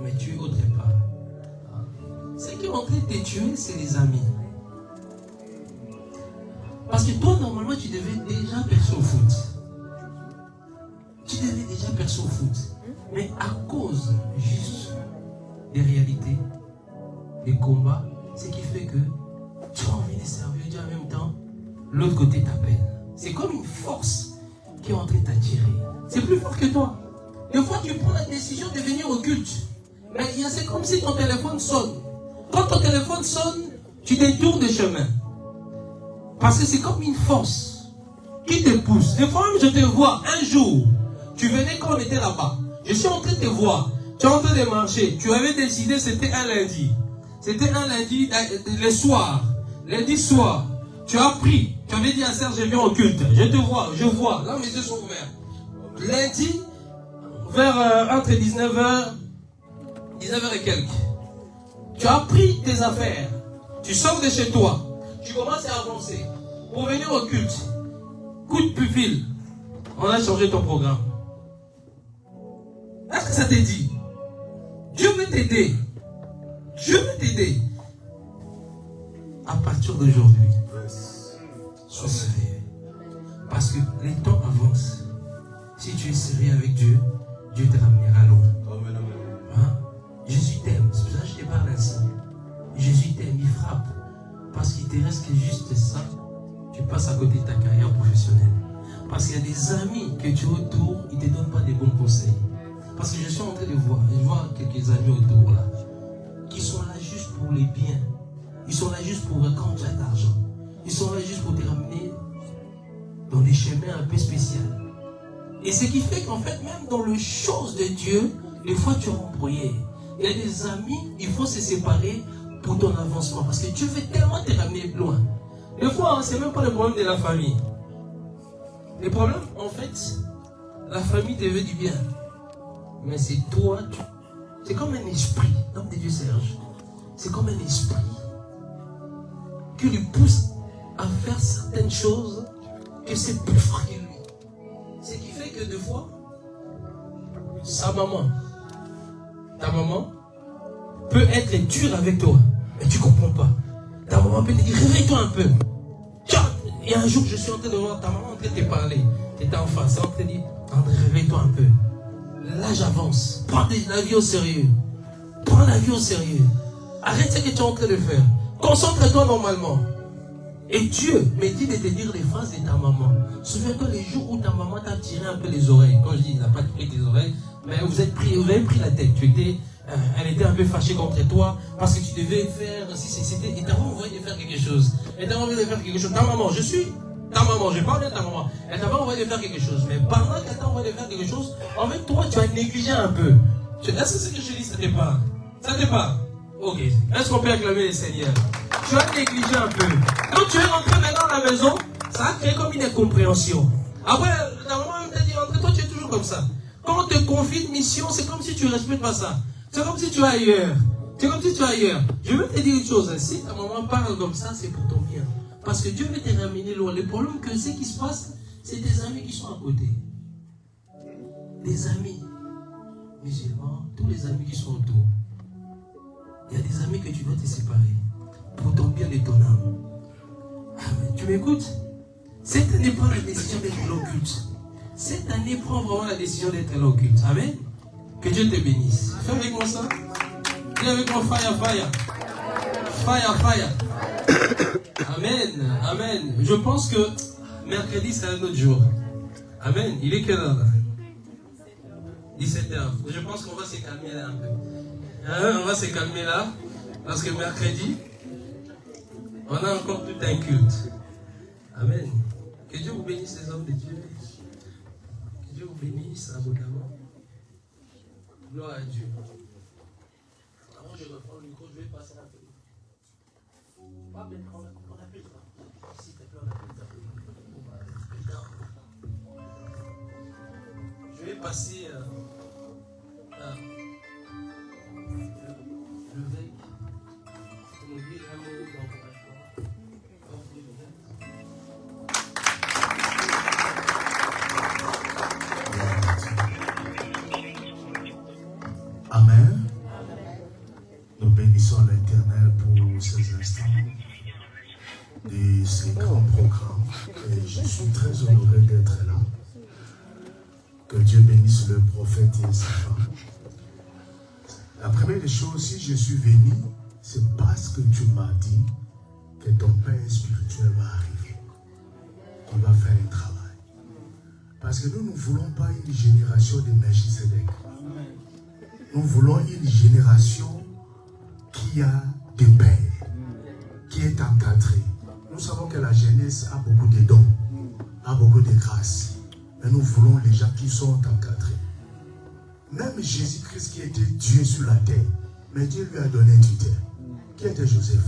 mais tu es autre part. Ce qui est en train de te tuer, c'est les amis. Parce que toi, normalement, tu devais déjà percer au foot. Tu devais déjà percer au foot. Mais à cause juste des réalités, des combats, ce qui fait que tu as envie de servir Dieu en même temps, l'autre côté t'appelle. C'est comme une force qui est en train de t'attirer. C'est plus fort que toi. Des fois, tu prends la décision de venir au culte. Mais c'est comme si ton téléphone sonne. Quand ton téléphone sonne, tu détournes de chemin. Parce que c'est comme une force qui te pousse. Des fois, je te vois un jour. Tu venais quand on était là-bas. Je suis en train de te voir. Tu es en train de marcher. Tu avais décidé, c'était un lundi. C'était un lundi, le soir. Lundi soir. Tu as pris. Tu avais dit à Serge, je viens au culte. Je te vois, je vois. Là, mes yeux sont ouverts. Lundi, vers entre 19h et quelques. Tu as pris tes affaires. Tu sors de chez toi. Tu commences à avancer. Pour venir au culte. Coup de pupille. On a changé ton programme. Est-ce que ça t'est dit? Dieu veut t'aider. Dieu veut t'aider. À partir d'aujourd'hui, sois sérieux. Parce que les temps avancent. Si tu es sérieux avec Dieu, Dieu te ramènera loin. Hein? Jésus t'aime. C'est pour ça que je te parle ainsi. Jésus t'aime, il frappe. Parce qu'il te reste que juste ça. Tu passes à côté de ta carrière professionnelle. Parce qu'il y a des amis que tu as autour, ils ne te donnent pas des bons conseils. Parce que je suis en train de voir, je vois quelques amis autour là, qui sont là juste pour les biens. Ils sont là juste pour quand tu as de l'argent. Ils sont là juste pour te ramener dans des chemins un peu spéciaux. Et ce qui fait qu'en fait, même dans les choses de Dieu, des fois tu es embrouillé. Il y a des amis, il faut se séparer pour ton avancement. Parce que Dieu veut tellement te ramener loin. Des fois, hein, ce n'est même pas le problème de la famille. Le problème, en fait, la famille te veut du bien. Mais c'est toi, c'est comme un esprit, homme de Dieu Serge. C'est comme un esprit qui lui pousse à faire certaines choses que c'est plus fort que lui. Ce qui fait que des fois, ta maman peut être dure avec toi, mais tu ne comprends pas. Ta maman peut te dire, réveille-toi un peu. Et un jour, je suis en train de voir ta maman en train de te parler. Tu étais en face, en train de dire, André, réveille-toi un peu. L'âge avance. Prends la vie au sérieux. Prends la vie au sérieux. Arrête ce que tu es en train de faire. Concentre-toi normalement. Et Dieu me dit de te dire les phrases de ta maman. Souviens-toi les jours où ta maman t'a tiré un peu les oreilles. Quand je dis, il n'a pas tiré tes oreilles, mais vous avez pris la tête. Elle était un peu fâchée contre toi parce que tu devais faire, et t'avais envoyé de faire quelque chose. Elle t'avait envoyé de faire quelque chose. Ta maman, je suis ta maman, je parle de ta maman. Elle t'avait envoyé de faire quelque chose. Mais pendant qu'elle t'a envoyé de faire quelque chose, en fait, toi, tu as négligé un peu. Est-ce que ce que je dis, ça te parle? Ça te parle? Ok. Est-ce qu'on peut acclamer le Seigneur? Tu as négligé un peu. Quand tu es rentré maintenant à la maison, ça a créé comme une incompréhension. Après, ta maman t'a dit, entre toi, tu es toujours comme ça. Quand on te confie une mission, c'est comme si tu ne respectes pas ça. C'est comme si tu es ailleurs. C'est comme si tu es ailleurs. Je veux te dire une chose. Si ta maman parle comme ça, c'est pour ton bien. Parce que Dieu veut te ramener loin. Le problème que c'est qui se passe, c'est des amis qui sont à côté. Des amis musulmans, tous les amis qui sont autour. Il y a des amis que tu dois te séparer. Pour ton bien de ton âme. Amen. Tu m'écoutes? Cette année, prends la décision d'être l'occulte. Cette année, prends vraiment la décision d'être l'occulte. Amen. Que Dieu te bénisse. Fais avec moi ça. Dis avec moi, fire, fire. Fire, fire. Amen. Amen. Je pense que mercredi, c'est un autre jour. Amen. Il est quelle heure là? 17h. Je pense qu'on va se calmer là un peu. On va se calmer là. Parce que mercredi, on a encore tout un culte. Amen. Que Dieu vous bénisse, les hommes de Dieu. Que Dieu vous bénisse abondamment. Gloire à Dieu. Avant je reprends le micro, je vais passer un peu. Pas bien, on appelle ça. S'il te plaît, on appelle ça. Je vais passer le veille. On oublie un mot d'encouragement. Amen. Nous bénissons l'Éternel pour ces instants de ces grands programmes. Et je suis très honoré d'être là. Que Dieu bénisse le prophète et sa femme. La première des choses, si je suis venu, c'est parce que tu m'as dit que ton Père spirituel va arriver. Qu'il va faire un travail. Parce que nous ne voulons pas une génération de Melchisedec. Nous voulons une génération qui a des pères, qui est encadrée. Nous savons que la jeunesse a beaucoup de dons, a beaucoup de grâces. Mais nous voulons les gens qui sont encadrés. Même Jésus-Christ qui était Dieu sur la terre, mais Dieu lui a donné un tuteur, qui était Joseph.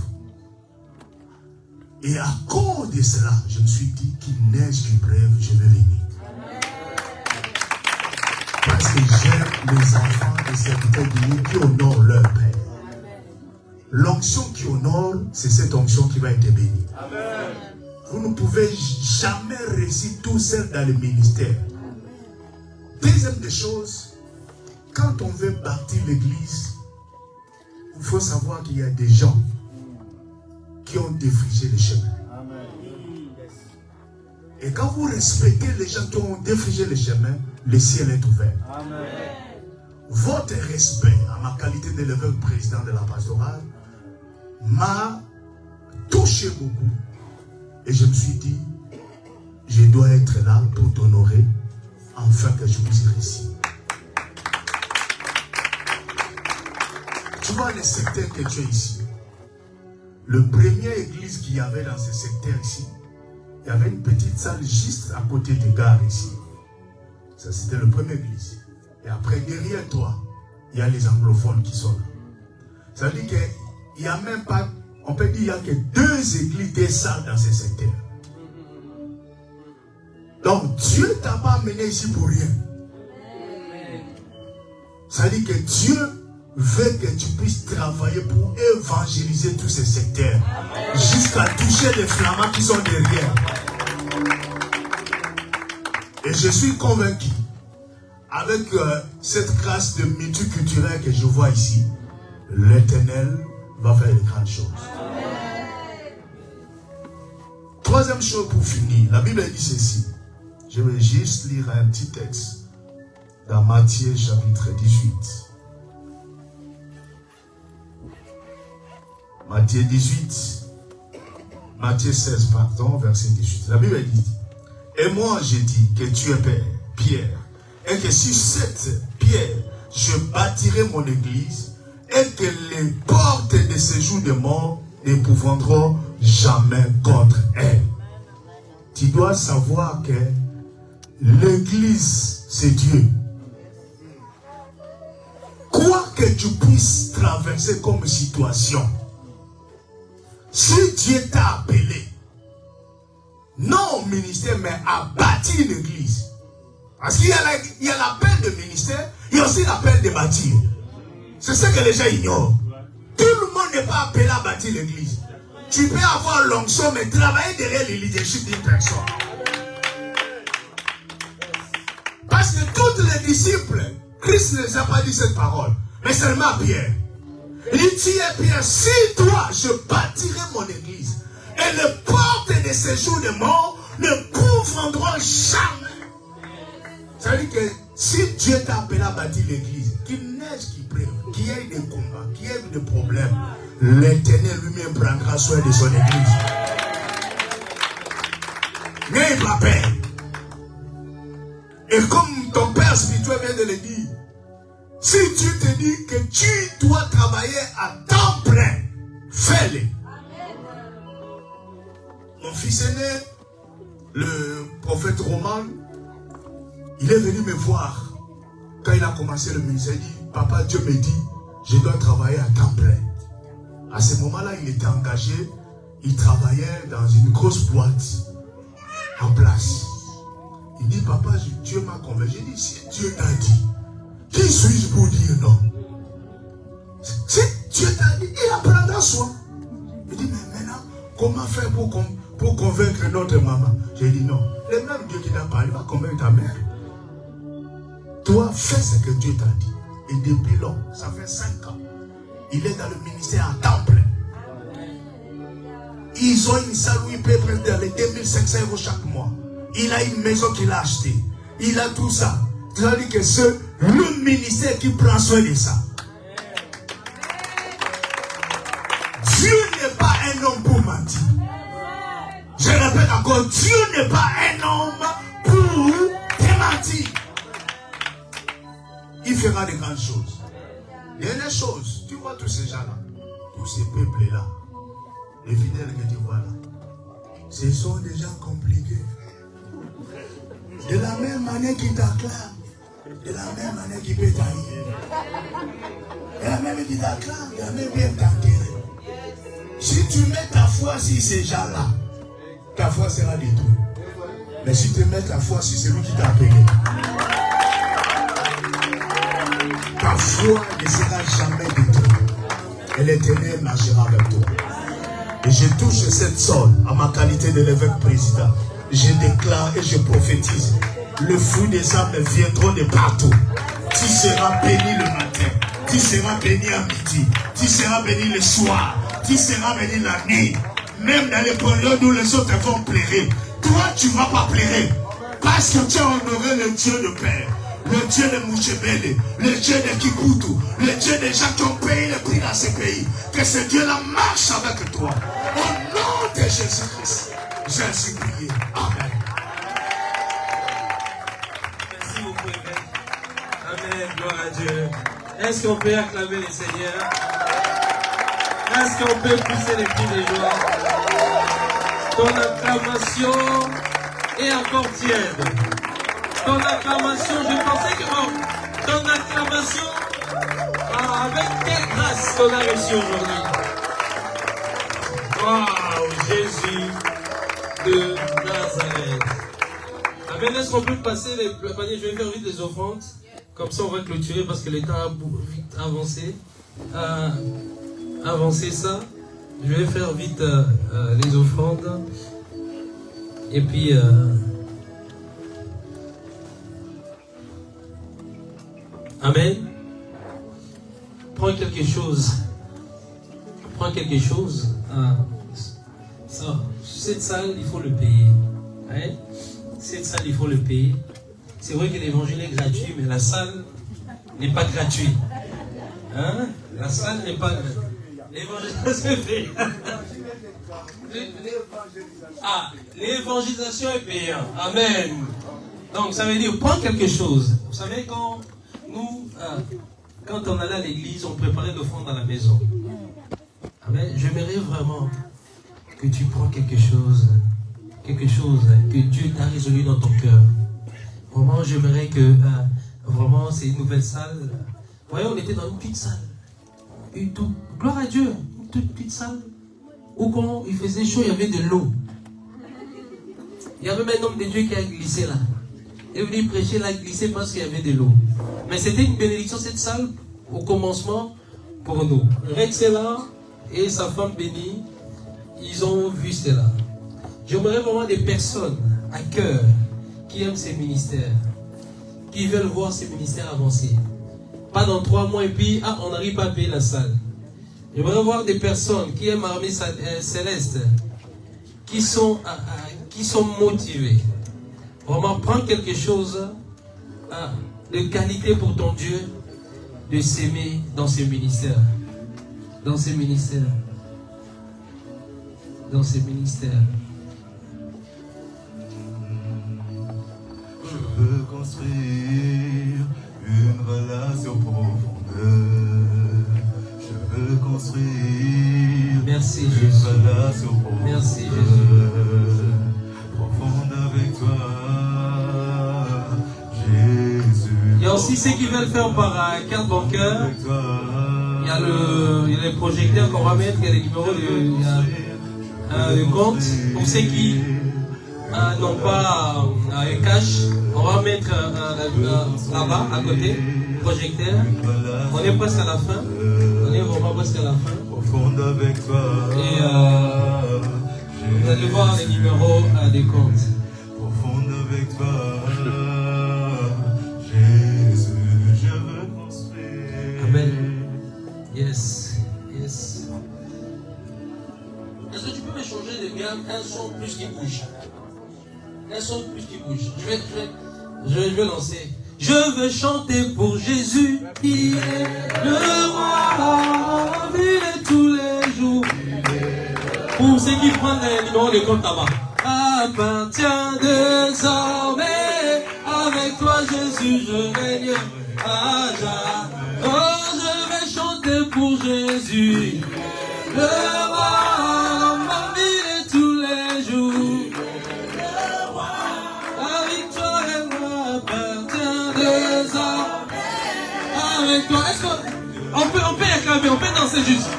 Et à cause de cela, je me suis dit qu'il neige du brève, je vais venir. Parce que j'aime les enfants et serviteurs de Dieu qui honorent leur Père. L'onction qui honore, c'est cette onction qui va être bénie. Amen. Vous ne pouvez jamais réussir tout seul dans le ministère. Deuxième des choses, quand on veut bâtir l'église, il faut savoir qu'il y a des gens qui ont défrigé le chemin. Et quand vous respectez les gens qui ont défrigé le chemin, le ciel est ouvert. Amen. Votre respect à ma qualité d'éleveur président de la pastorale m'a touché beaucoup. Et je me suis dit, je dois être là pour t'honorer, afin que je puisse réussir. Tu vois le secteur que tu es ici. Le premier église qu'il y avait dans ce secteur ici, il y avait une petite salle juste à côté des gares ici. Ça, c'était le premier église. Et après, derrière toi, il y a les anglophones qui sont là. Ça veut dire il n'y a même pas, on peut dire qu'il n'y a que 2 églises, des salles dans ces secteurs. Donc Dieu ne t'a pas amené ici pour rien. Ça dit que Dieu veut que tu puisses travailler pour évangéliser tous ces secteurs. Jusqu'à toucher les flamands qui sont derrière. Et je suis convaincu, avec cette grâce de multiculturel que je vois ici, l'Éternel va faire de grandes choses. Troisième chose pour finir, la Bible dit ceci. Je vais juste lire un petit texte dans Matthieu chapitre 18. Matthieu 18, Matthieu 16, pardon, verset 18. La Bible dit, et moi j'ai dit que tu es Pierre, et que sur cette pierre, je bâtirai mon église, et que les portes de séjour de mort ne pouvront jamais contre elle. Tu dois savoir que l'église, c'est Dieu. Quoi que tu puisses traverser comme situation, si Dieu t'a appelé, non au ministère, mais à bâtir une église. Parce qu'il y a l'appel de ministère, il y a aussi l'appel de bâtir. C'est ce que les gens ignorent. Tout le monde n'est pas appelé à bâtir l'église. Tu peux avoir l'onction, mais travailler derrière le leadership d'une personne. Parce que tous les disciples, Christ ne les a pas dit cette parole, mais seulement Pierre. Il dit, tu es Pierre, si toi, je bâtirai mon église, et les portes de séjour de mort ne pouvront jamais. Ça veut dire que si Dieu t'a appelé à bâtir l'église, qu'il neige, qu'il pleuve, qu'il y ait des combats, qu'il y ait des problèmes, l'Éternel lui-même prendra soin de son église. N'ayez pas peur. Et comme ton père spirituel vient de le dire, si Dieu te dit que tu dois travailler à temps plein, fais-le. Mon fils aîné, le prophète Roman, il est venu me voir quand il a commencé le ministère. Il dit, papa, Dieu me dit, je dois travailler à temps plein. À ce moment-là, il était engagé, il travaillait dans une grosse boîte en place. Il dit, papa, Dieu m'a convaincu. J'ai dit, si Dieu t'a dit, qui suis-je pour dire non? Si Dieu t'a dit, il apprendra soin. Il dit, mais maintenant, comment faire pour convaincre notre maman? J'ai dit non. Le même Dieu qui t'a parlé va convaincre ta mère. Toi, fais ce que Dieu t'a dit. Et depuis lors, ça fait 5 ans. Il est dans le ministère à temps plein. Ils ont une salle où il peut prendre les 2500 € chaque mois. Il a une maison qu'il a achetée. Il a tout ça. C'est-à-dire que c'est le ministère qui prend soin de ça. Dieu n'est pas un homme pour mentir. Je répète encore, Dieu n'est pas un homme pour te mentir. Il fera de grandes choses. Dernière chose, tu vois tous ces gens-là, tous ces peuples-là, les fidèles que tu vois là, ce sont des gens compliqués. De la même manière qu'ils t'acclament, de la même manière qu'ils peuvent t'haïr. De la même manière qu'ils t'acclament, de la même manière qu'ils t'enterrent. Si tu mets ta foi sur ces gens-là, ta foi sera détruite. Mais si tu mets ta foi sur celui qui t'a appelé, ta foi ne sera jamais détruite. Et l'Éternel marchera avec toi. Et je touche cette sol à ma qualité de l'évêque président. Je déclare et je prophétise. Le fruit des âmes viendront de partout. Tu seras béni le matin. Tu seras béni à midi. Tu seras béni le soir. Tu seras béni la nuit. Même dans les périodes où les autres vont pleurer. Toi, tu ne vas pas pleurer. Parce que tu as honoré le Dieu de Père. Le Dieu de Mouchebele, le Dieu de Kikutu, le Dieu des gens qui ont payé le prix dans ces pays. Que ce Dieu-là marche avec toi. Au nom de Jésus-Christ, j'ai ainsi prié. Amen. Merci beaucoup, évêque. Amen, gloire à Dieu. Est-ce qu'on peut acclamer le Seigneur? Est-ce qu'on peut pousser les cris de joie? Ton acclamation est encore tiède. Ton acclamation, je pensais que ton acclamation, avec quelle grâce qu'on a reçu aujourd'hui. Waouh, Jésus de Nazareth. Amen. Est-ce qu'on peut passer le panier? Je vais faire vite les offrandes. Comme ça, on va clôturer parce que le temps a vite avancé. Avancer ça. Je vais faire vite les offrandes. Et puis... Amen. Prends quelque chose. Prends quelque chose. Ça, cette salle, il faut le payer. Hein? Cette salle, il faut le payer. C'est vrai que l'évangile est gratuit, mais la salle n'est pas gratuite. Hein? La salle n'est pas gratuite. L'évangélisation est payante. L'évangélisation est payante. Amen. Donc, ça veut dire, prends quelque chose. Vous savez, quand nous, quand on allait à l'église, on préparait l'offrande à la maison. Amen. J'aimerais vraiment que tu prends quelque chose que Dieu t'a résolu dans ton cœur. Vraiment, j'aimerais que, vraiment, c'est une nouvelle salle. Vous voyez, on était dans une petite salle. Gloire à Dieu, une toute petite salle où quand il faisait chaud, il y avait de l'eau. Il y avait même un homme de Dieu qui a glissé là. Il est venu prêcher, il a glissé parce qu'il y avait de l'eau. Mais c'était une bénédiction cette salle au commencement pour nous. Rex est là et sa femme bénie, ils ont vu cela. J'aimerais vraiment des personnes à cœur qui aiment ces ministères, qui veulent voir ces ministères avancer. Pas dans 3 mois et puis, on n'arrive pas à payer la salle. J'aimerais voir des personnes qui aiment l'armée céleste, qui sont motivées. Vraiment, prends quelque chose de qualité pour ton Dieu, de s'aimer dans ces ministères. Dans ces ministères. Dans ces ministères. Je veux construire une relation profonde. Je veux construire Merci, une Jésus. relation profonde. Merci, Jésus. Profonde avec toi, Jésus. Il y a aussi ceux qui veulent faire par carte bancaire. Il y a les projecteurs qu'on va mettre, il y a les numéros de compte. Pour ceux qui n'ont pas un cash, on va mettre là-bas, à côté, projecteur. On est presque à la fin. On est vraiment presque à la fin. Et vous allez voir les numéros des comptes. Profonde avec toi, Jésus, je veux construire. Amen. Yes. Yes. Est-ce que tu peux me changer de gamme, un son plus qui bouge? Un son plus qui bouge. Je vais lancer. Je veux chanter pour Jésus, il est le roi, il est tous les jours. Pour ceux qui prennent les numéros de compte là-bas. Appartient désormais, avec toi Jésus je règne à jamais. Oh, je vais chanter pour Jésus, le roi, ma vie de tous les jours. La victoire et moi appartient désormais, avec toi. Est-ce qu'on peut acclamer, on peut danser juste.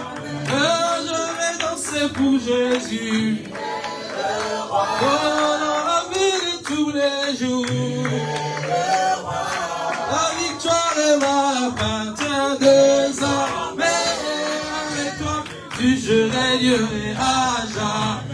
Je vais danser pour Jésus. Oh, dans la vie de tous les jours, la victoire m'appartient désormais. Avec toi, je régnerai à jamais.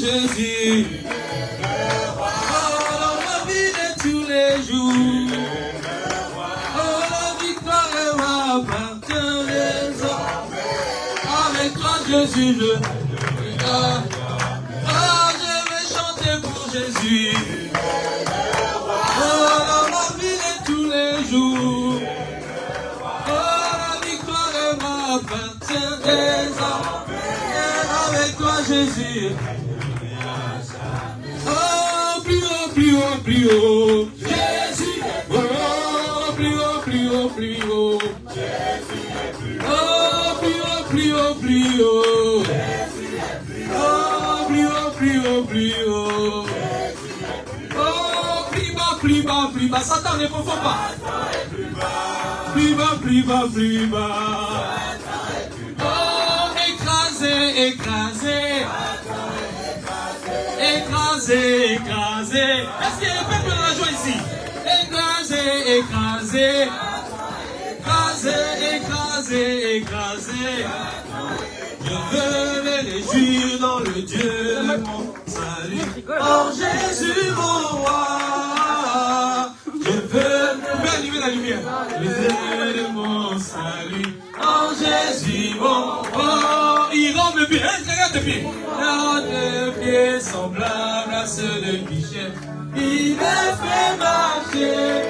Jésus, oh, dans ma vie de tous les jours, oh, la victoire m'appartient désormais. Avec toi, Jésus, je vais chanter pour Jésus, oh, dans ma vie de tous les jours, oh, la victoire m'appartient désormais. Avec toi, Jésus. Plus haut, Jésus, oh, plus haut, plus haut, plus haut, Jésus est plus haut. plus haut. Oh, plus haut, plus haut, plus haut. Oh, plus bas, plus bas. Satan ne confond pas. Plus bas, plus bas, plus bas. Oh, écrasé, écrasé. Écrasé, écrasé. Est-ce qu'il y a un peuple de la joie ici? Écrasé, écrasé. Écrasé, écrasé, écrasé. Je veux me réjouir dans le Dieu de mon salut. Oh Jésus mon roi. Je veux allumer la lumière. Le Dieu de mon salut. Oh Jésus mon roi. Il rend le pied. Regarde le pied. Le pied semblable à ceux de Michel. Il me fait marcher.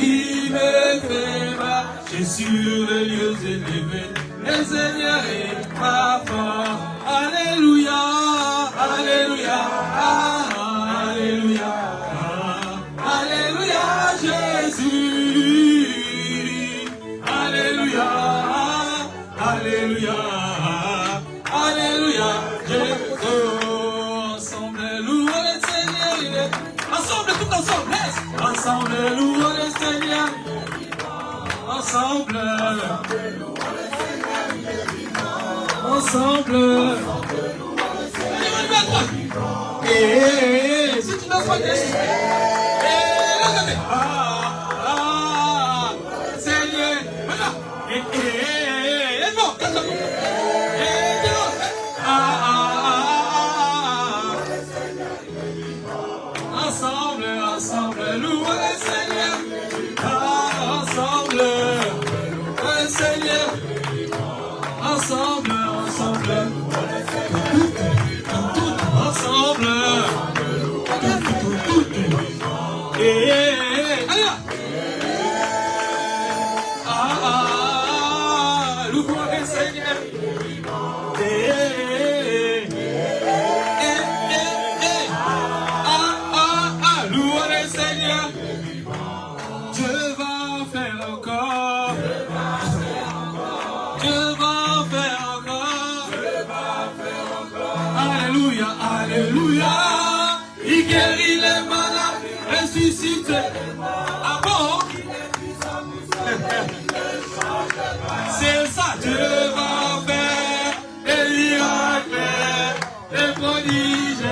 Il me fait marcher sur le lieu élevé. Le Seigneur est ma force. Alléluia, alléluia, alléluia, alléluia, Jésus. Alléluia, alléluia, alléluia, Jésus. Ensemble, louons le Seigneur. Il est ensemble, tout ensemble. Ensemble, louons le Seigneur. Ensemble. Ensemble. Et si tu danses pas, Seigneur, voilà. Et bon, ensemble, ensemble, louons le Seigneur. Ensemble, le Seigneur. Ensemble, ensemble, ensemble, et allez là. Louons le Seigneur. Louons le Seigneur. Dieu va faire encore. Dieu va faire encore. Alléluia, alléluia. Il guérit les malades, ressuscite. Ah bon? C'est ça, Dieu va faire des miracles, des prodiges.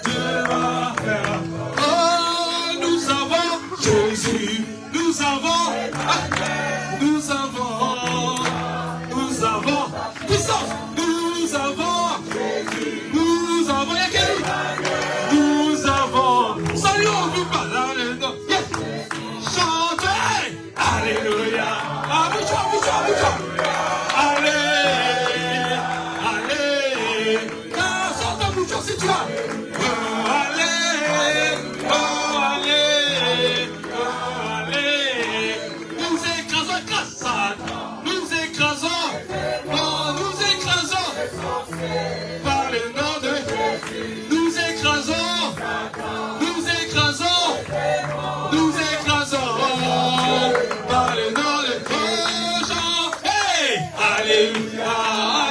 Dieu va faire. Oh, nous avons Jésus, nous avons puissance, nous avons, y'a quel nous avons, salut, on vous parle, chantez, alléluia, allez, chante mucho si tu as, par le nom de Jésus, nous écrasons, par le nom de Jean. Hey, alléluia,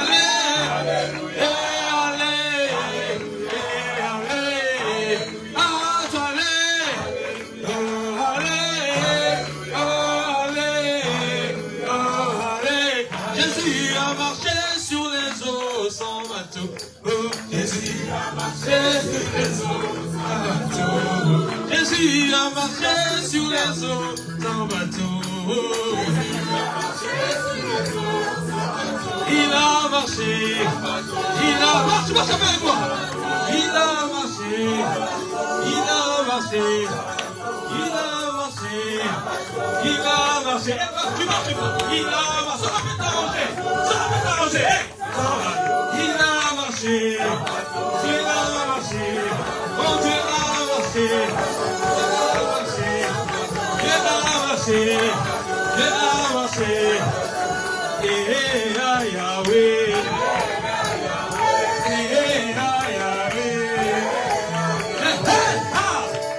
alléluia, Jésus a marché sur les eaux sans bateau. Jésus a marché sur les eaux sans bateau. Jésus a marché sur les eaux sans bateau. Il a marché, tu marches avec moi. Il a marché, tu marches pas. Il a marché, ça va t'arranger. Il a marché, oh Dieu a marché, et à Yahweh,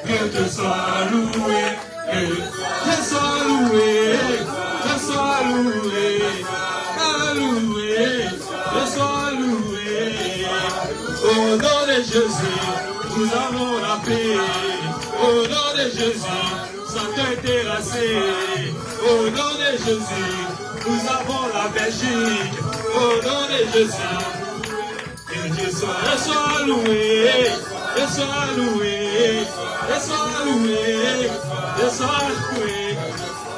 que te sois loué, que te sois loué, loué, loué. Au nom de Jésus, nous avons la paix. Au nom de Jésus, Satan est terrassé. Au nom de Jésus, nous avons la Belgique. Au nom de Jésus, que Dieu soit loué, et soit loué, et soit loué, et soit loué.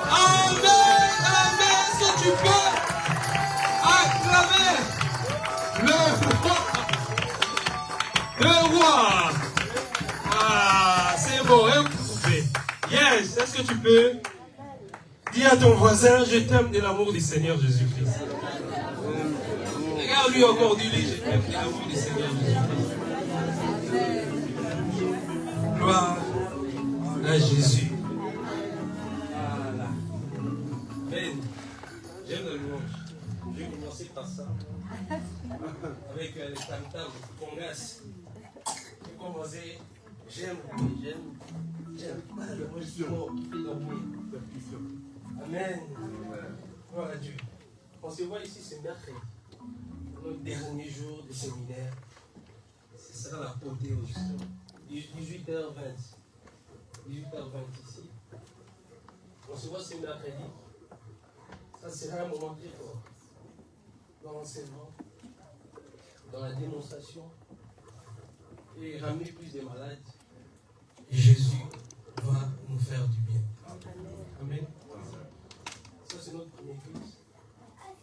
Amen, amen, est-ce que tu peux acclamer le roi? Ah, c'est bon, hein, vous pouvez. Yes, est-ce que tu peux dire à ton voisin, je t'aime de l'amour du Seigneur Jésus-Christ? Regarde lui encore, dis-lui, je t'aime de l'amour du Seigneur Jésus-Christ. Gloire à Jésus. Voilà. Amen. J'aime la louange. Je vais commencer par ça. Avec les tam-tams, congas. Je vais commencer. J'aime pas le mot qui fait dormir. Amen. Gloire à Dieu. On se voit ici ce mercredi. Notre dernier jour de séminaire. C'est ça la apothéose justement. 18h20. 18h20 ici. On se voit ce mercredi. Ça sera un moment très fort. Dans l'enseignement, dans la démonstration, et ramener plus de malades. Jésus va nous faire du bien. Amen. Ça, c'est notre premier culte.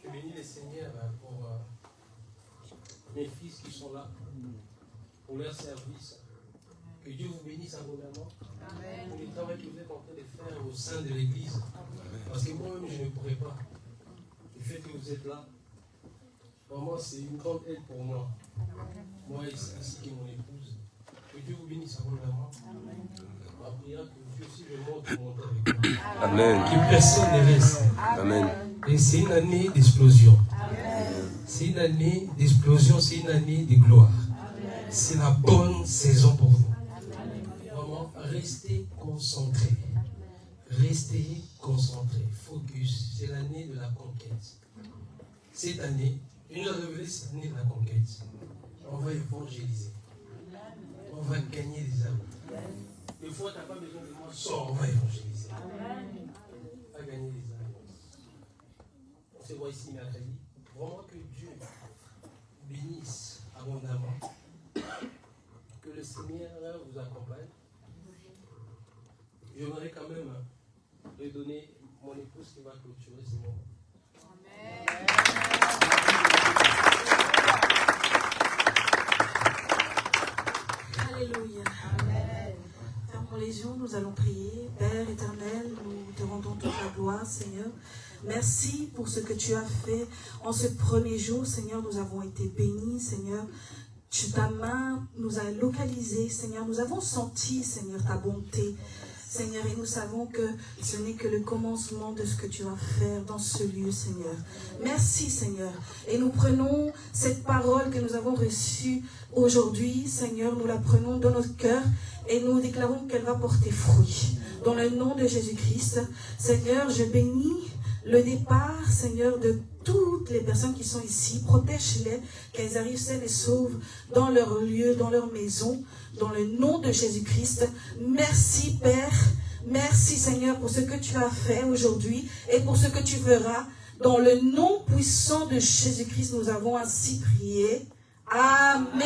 Je bénis le Seigneur pour mes fils qui sont là, pour leur service. Que Dieu vous bénisse abondamment pour le travail que vous êtes en train de faire au sein de l'Église. Parce que moi-même, je ne pourrais pas. Le fait que vous êtes là, vraiment, c'est une grande aide pour moi. Moi, ainsi que mon épouse. Que Dieu vous bénisse abondamment. Ma prière, que Dieu aussi me montre avec moi. Amen. Que personne ne reste. Amen. Et c'est une année d'explosion. C'est une année d'explosion, c'est une année de gloire. C'est la bonne saison pour vous. Vraiment, restez concentrés. Restez concentrés. Focus. C'est l'année de la conquête. Cette année, une révélée, c'est l'année de la conquête. On va évangéliser. On va gagner des âmes. Des fois, tu n'as pas besoin de moi. Sors, on va évangéliser. On va gagner des âmes. On se voit ici mercredi. Vraiment que Dieu bénisse abondamment. Que le Seigneur vous accompagne. J'aimerais quand même redonner mon épouse qui va clôturer ce moment. Amen. Alléluia. Amen. Fermons les yeux, nous allons prier. Père éternel, nous te rendons toute la gloire, Seigneur. Merci pour ce que tu as fait en ce premier jour, Seigneur. Nous avons été bénis, Seigneur. Ta main nous a localisés, Seigneur. Nous avons senti, Seigneur, ta bonté. Seigneur, et nous savons que ce n'est que le commencement de ce que tu vas faire dans ce lieu, Seigneur. Merci, Seigneur. Et nous prenons cette parole que nous avons reçue aujourd'hui, Seigneur, nous la prenons dans notre cœur et nous déclarons qu'elle va porter fruit. Dans le nom de Jésus-Christ, Seigneur, je bénis le départ, Seigneur, de toutes les personnes qui sont ici. Protège-les, qu'elles arrivent saines et sauves dans leur lieu, dans leur maison, dans le nom de Jésus-Christ. Merci, Père. Merci, Seigneur, pour ce que tu as fait aujourd'hui et pour ce que tu feras. Dans le nom puissant de Jésus-Christ, nous avons ainsi prié. Amen.